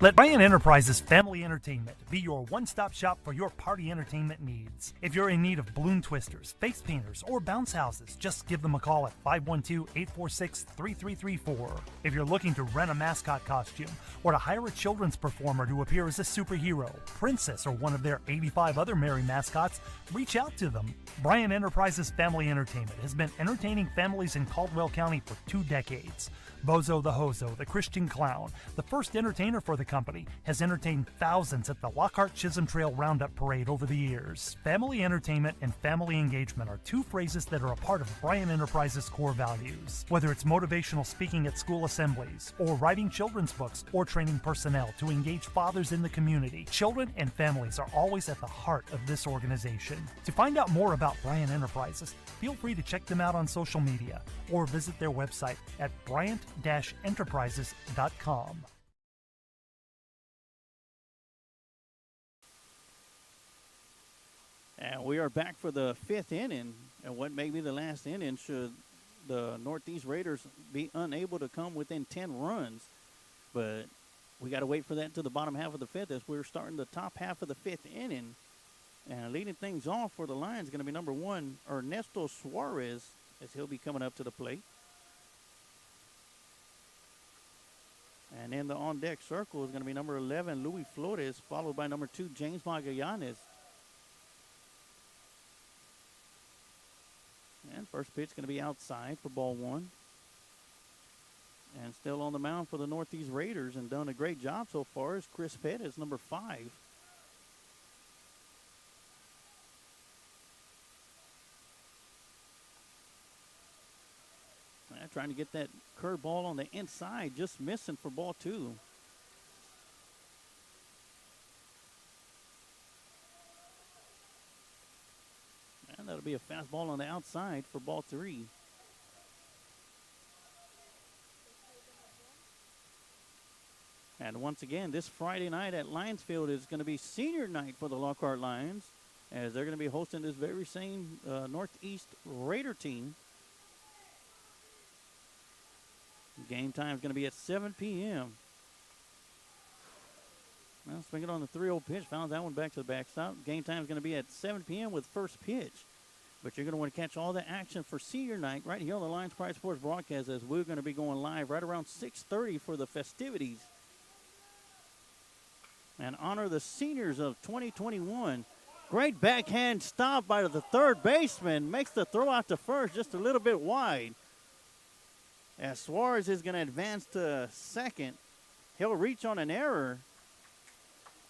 Let Bryan Enterprises Family Entertainment be your one-stop shop for your party entertainment needs. If you're in need of balloon twisters, face painters, or bounce houses, just give them a call at 512-846-3334. If you're looking to rent a mascot costume or to hire a children's performer to appear as a superhero, princess, or one of their 85 other merry mascots, reach out to them. Bryan Enterprises Family Entertainment has been entertaining families in Caldwell County for 2 decades. Bozo the Hozo, the Christian Clown, the first entertainer for the company, has entertained thousands at the Lockhart Chisholm Trail Roundup Parade over the years. Family entertainment and family engagement are two phrases that are a part of Bryant Enterprises' core values. Whether it's motivational speaking at school assemblies, or writing children's books, or training personnel to engage fathers in the community, children and families are always at the heart of this organization. To find out more about Bryant Enterprises, feel free to check them out on social media or visit their website at bryant-enterprises.com. And we are back for the fifth inning, and what may be the last inning should the Northeast Raiders be unable to come within 10 runs. But we got to wait for that to the bottom half of the fifth as we're starting the top half of the fifth inning. And leading things off for the Lions is going to be number 1, Ernesto Suarez, as he'll be coming up to the plate. And in the on-deck circle is going to be number 11, Luis Flores, followed by number 2, James Magallanes. And first pitch going to be outside for ball 1. And still on the mound for the Northeast Raiders and done a great job so far is Chris Pettis, number 5. Trying to get that curveball on the inside, just missing for ball 2. And that'll be a fastball on the outside for ball 3. And once again, this Friday night at Lions Field is going to be senior night for the Lockhart Lions, as they're going to be hosting this very same Northeast Raider team. Game time is going to be at 7 p.m. Well, swinging on the 3-0 pitch, found that one back to the backstop. Game time is going to be at 7 p.m. with first pitch. But you're going to want to catch all the action for senior night right here on the Lions Pride Sports broadcast, as we're going to be going live right around 6:30 for the festivities and honor the seniors of 2021. Great backhand stop by the third baseman. Makes the throw out to first just a little bit wide. As Suarez is going to advance to second. He'll reach on an error.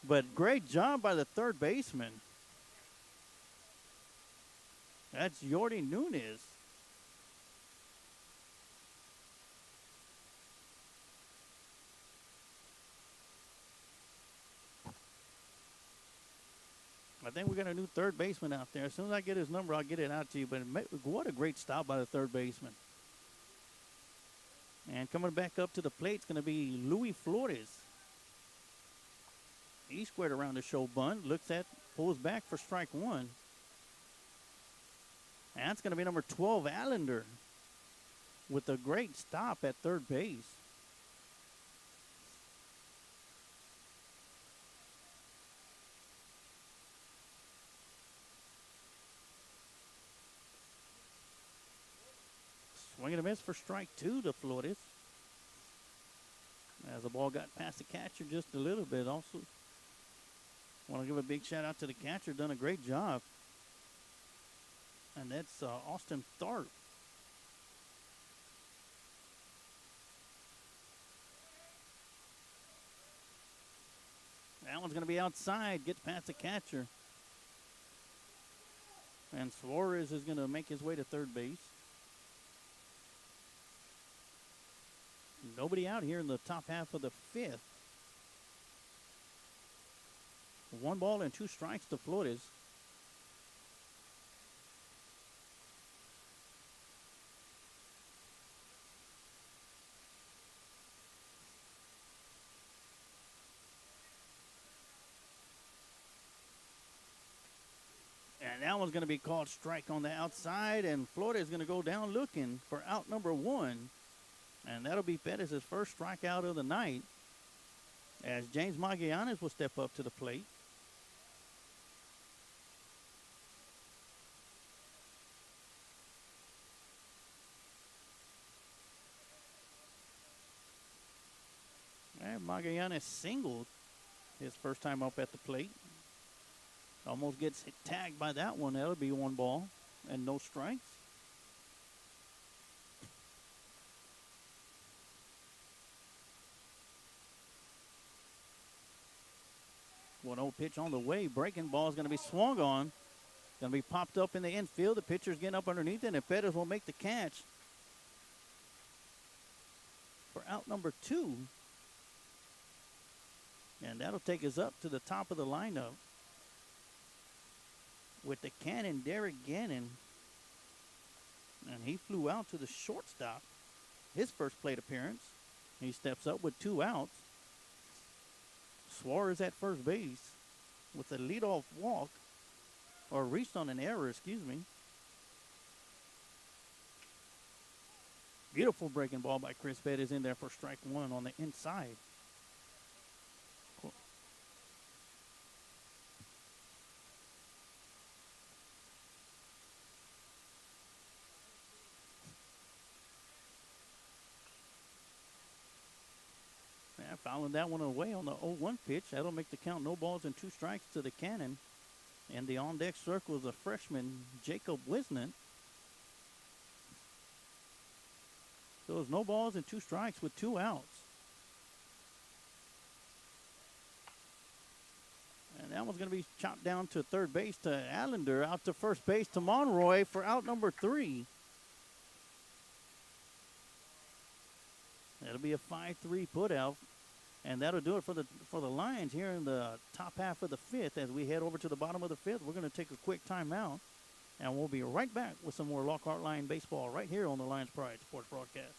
But great job by the third baseman. That's Yordi Nunez. I think we got a new third baseman out there. As soon as I get his number, I'll get it out to you. But what a great stop by the third baseman. And coming back up to the plate is going to be Luis Flores. He squared around the show bunt. Looks at, pulls back for strike 1. And that's going to be number 12, Allender, with a great stop at third base. Swing and a miss for strike 2 to Flores. As the ball got past the catcher just a little bit. Also, want to give a big shout out to the catcher. Done a great job. And that's Austin Tharp. That one's going to be outside. Gets past the catcher. And Suarez is going to make his way to third base. Nobody out here in the top half of the fifth. 1 ball and 2 strikes to Flores. And that one's going to be called strike on the outside, and Flores is going to go down looking for out number 1. And that'll be Pettis' first strikeout of the night, as James Magallanes will step up to the plate. And Magallanes singled his first time up at the plate. Almost gets tagged by that one. That'll be 1 ball and no strikes. 1-0 pitch on the way. Breaking ball is going to be swung on. Going to be popped up in the infield. The pitcher's getting up underneath it, and Pettis will make the catch for out number 2. And that'll take us up to the top of the lineup with the cannon, Derek Gannon. And he flew out to the shortstop, his first plate appearance. He steps up with 2 outs. Suarez at first base with a leadoff walk, or reached on an error, excuse me. Beautiful breaking ball by Chris Pettis in there for strike 1 on the inside. Fouling that one away on the 0-1 pitch. That'll make the count no balls and 2 strikes to the cannon. And the on-deck circle is the freshman, Jacob Wisnant. So it's no balls and 2 strikes with 2 outs. And that one's going to be chopped down to third base to Allender. Out to first base to Monroy for out number 3. That'll be a 5-3 putout. And that'll do it for the Lions here in the top half of the 5th. As we head over to the bottom of the 5th, we're going to take a quick timeout. And we'll be right back with some more Lockhart Lion baseball right here on the Lions Pride Sports Broadcast.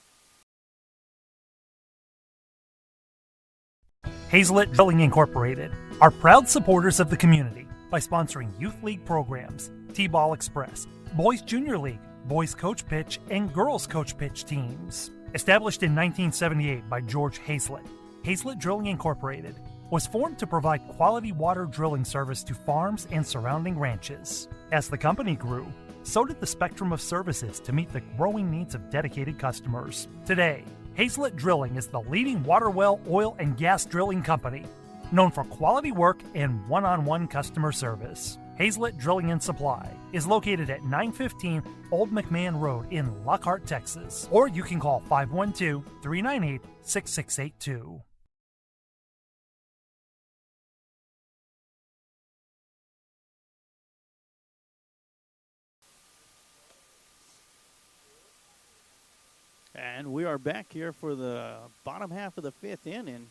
Hazelet Drilling Incorporated are proud supporters of the community by sponsoring youth league programs, T-Ball Express, Boys Junior League, Boys Coach Pitch, and Girls Coach Pitch teams. Established in 1978 by George Hazelet, Hazelet Drilling Incorporated was formed to provide quality water drilling service to farms and surrounding ranches. As the company grew, so did the spectrum of services to meet the growing needs of dedicated customers. Today, Hazelet Drilling is the leading water well, oil, and gas drilling company, known for quality work and one-on-one customer service. Hazelet Drilling and Supply is located at 915 Old McMahon Road in Lockhart, Texas. Or you can call 512-398-6682. And we are back here for the bottom half of the 5th inning,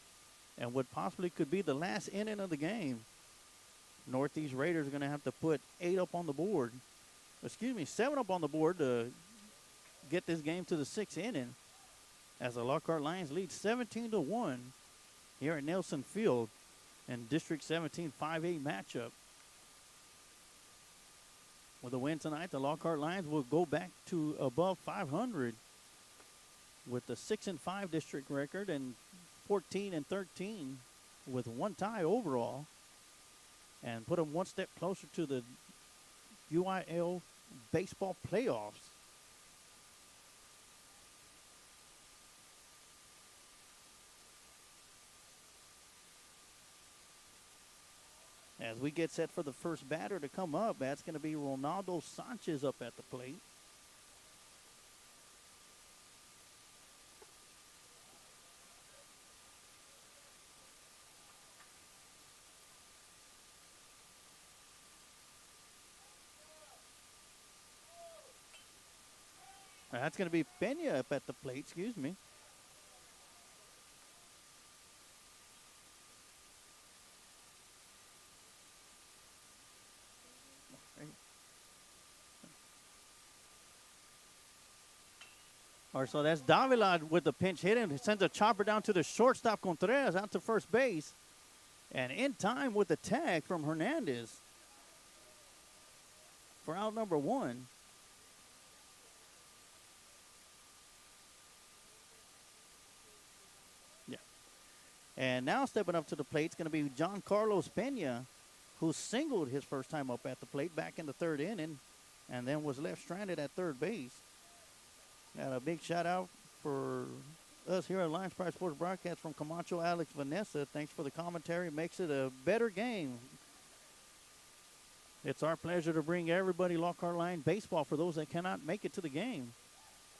and what possibly could be the last inning of the game. Northeast Raiders are going to have to put 7 up on the board to get this game to the 6th inning, as the Lockhart Lions lead 17-1 here at Nelson Field in District 17 5A matchup. With a win tonight, the Lockhart Lions will go back to above 500 with the 6-5 district record and 14-13 with 1 tie overall, and put them 1 step closer to the UIL baseball playoffs. As we get set for the first batter to come up, that's going to be Ronaldo Sanchez up at the plate. That's going to be Pena up at the plate, excuse me. All right, so that's Davila with the pinch hit, and sends a chopper down to the shortstop. Contreras out to first base. And in time with the tag from Hernandez for out number 1. And now stepping up to the plate is going to be John Carlos Pena, who singled his first time up at the plate back in the 3rd inning and then was left stranded at third base. And a big shout out for us here at Lions Pride Sports Broadcast from Camacho Alex Vanessa. Thanks for the commentary. Makes it a better game. It's our pleasure to bring everybody Lockhart Lion baseball for those that cannot make it to the game.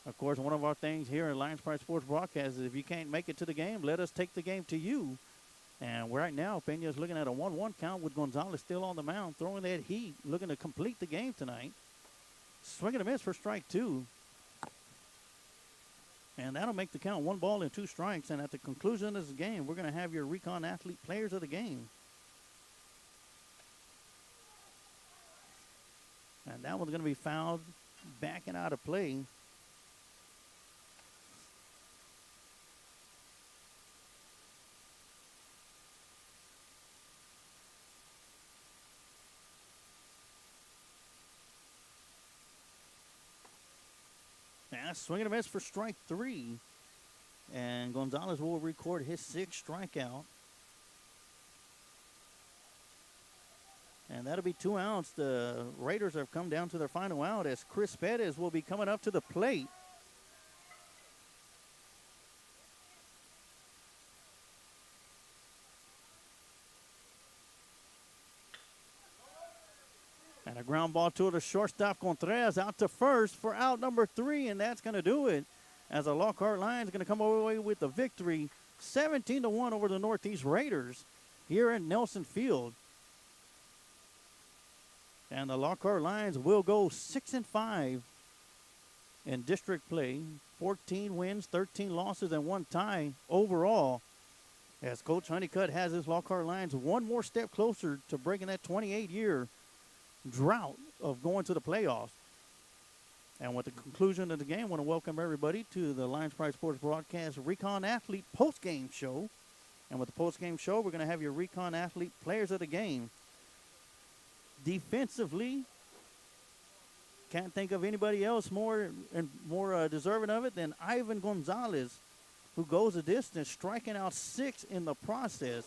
Of course, one of our things here at Lions Pride Sports Broadcast is if you can't make it to the game, let us take the game to you. And right now, Peña's looking at a 1-1 count with Gonzalez still on the mound, throwing that heat, looking to complete the game tonight. Swing and a miss for strike 2. And that'll make the count 1 ball and 2 strikes. And at the conclusion of this game, we're going to have your Recon Athlete Players of the Game. And that one's going to be fouled, backing out of play. Swing and a miss for strike 3. And Gonzalez will record his 6th strikeout. And that'll be 2 outs. The Raiders have come down to their final out as Chris Perez will be coming up to the plate. And a ground ball to the shortstop, Contreras, out to first for out number 3, and that's going to do it. As the Lockhart Lions going to come away with the victory, 17-1 over the Northeast Raiders here at Nelson Field. And the Lockhart Lions will go 6-5 in district play, 14 wins, 13 losses, and 1 tie overall. As Coach Honeycutt has his Lockhart Lions one more step closer to breaking that 28-year drought of going to the playoffs. And with the conclusion of the game, I want to welcome everybody to the Lions Pride Sports Broadcast Recon Athlete post-game show. And with the post-game show, we're going to have your Recon Athlete Players of the Game. Defensively, can't think of anybody else more deserving of it than Ivan Gonzalez, who goes the distance, striking out 6 in the process.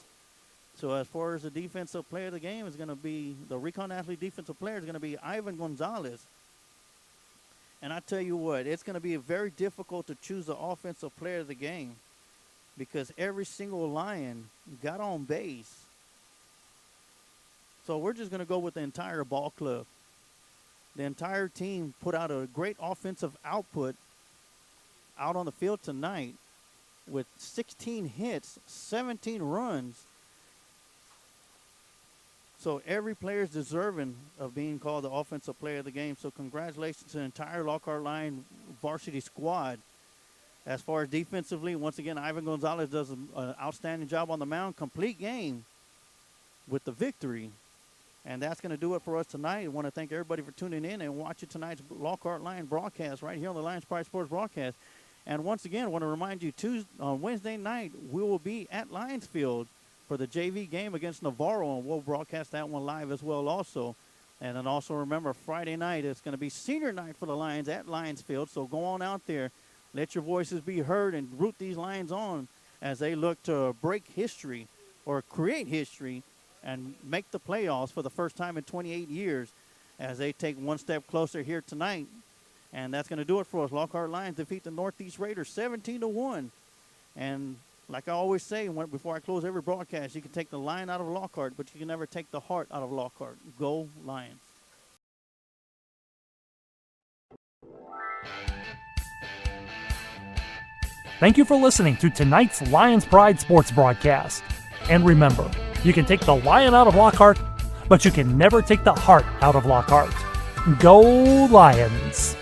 So as far as the defensive player of the game is going to be, the Recon Athlete defensive player is going to be Ivan Gonzalez. And I tell you what, it's going to be very difficult to choose the offensive player of the game because every single Lion got on base. So we're just going to go with the entire ball club. The entire team put out a great offensive output out on the field tonight with 16 hits, 17 runs. So every player is deserving of being called the offensive player of the game. So congratulations to the entire Lockhart Lion varsity squad. As far as defensively, once again, Ivan Gonzalez does an outstanding job on the mound. Complete game with the victory. And that's going to do it for us tonight. I want to thank everybody for tuning in and watching tonight's Lockhart Lion broadcast right here on the Lions Pride Sports broadcast. And once again, I want to remind you, on Wednesday night, we will be at Lions Field for the JV game against Navarro, and we'll broadcast that one live as well also. And then also remember, Friday night is going to be senior night for the Lions at Lions Field. So go on out there, let your voices be heard, and root these Lions on as they look to break history or create history and make the playoffs for the first time in 28 years as they take one step closer here tonight. And that's going to do it for us. Lockhart Lions defeat the Northeast Raiders 17-1. And like I always say before I close every broadcast, you can take the lion out of Lockhart, but you can never take the heart out of Lockhart. Go Lions. Thank you for listening to tonight's Lions Pride Sports broadcast. And remember, you can take the lion out of Lockhart, but you can never take the heart out of Lockhart. Go Lions!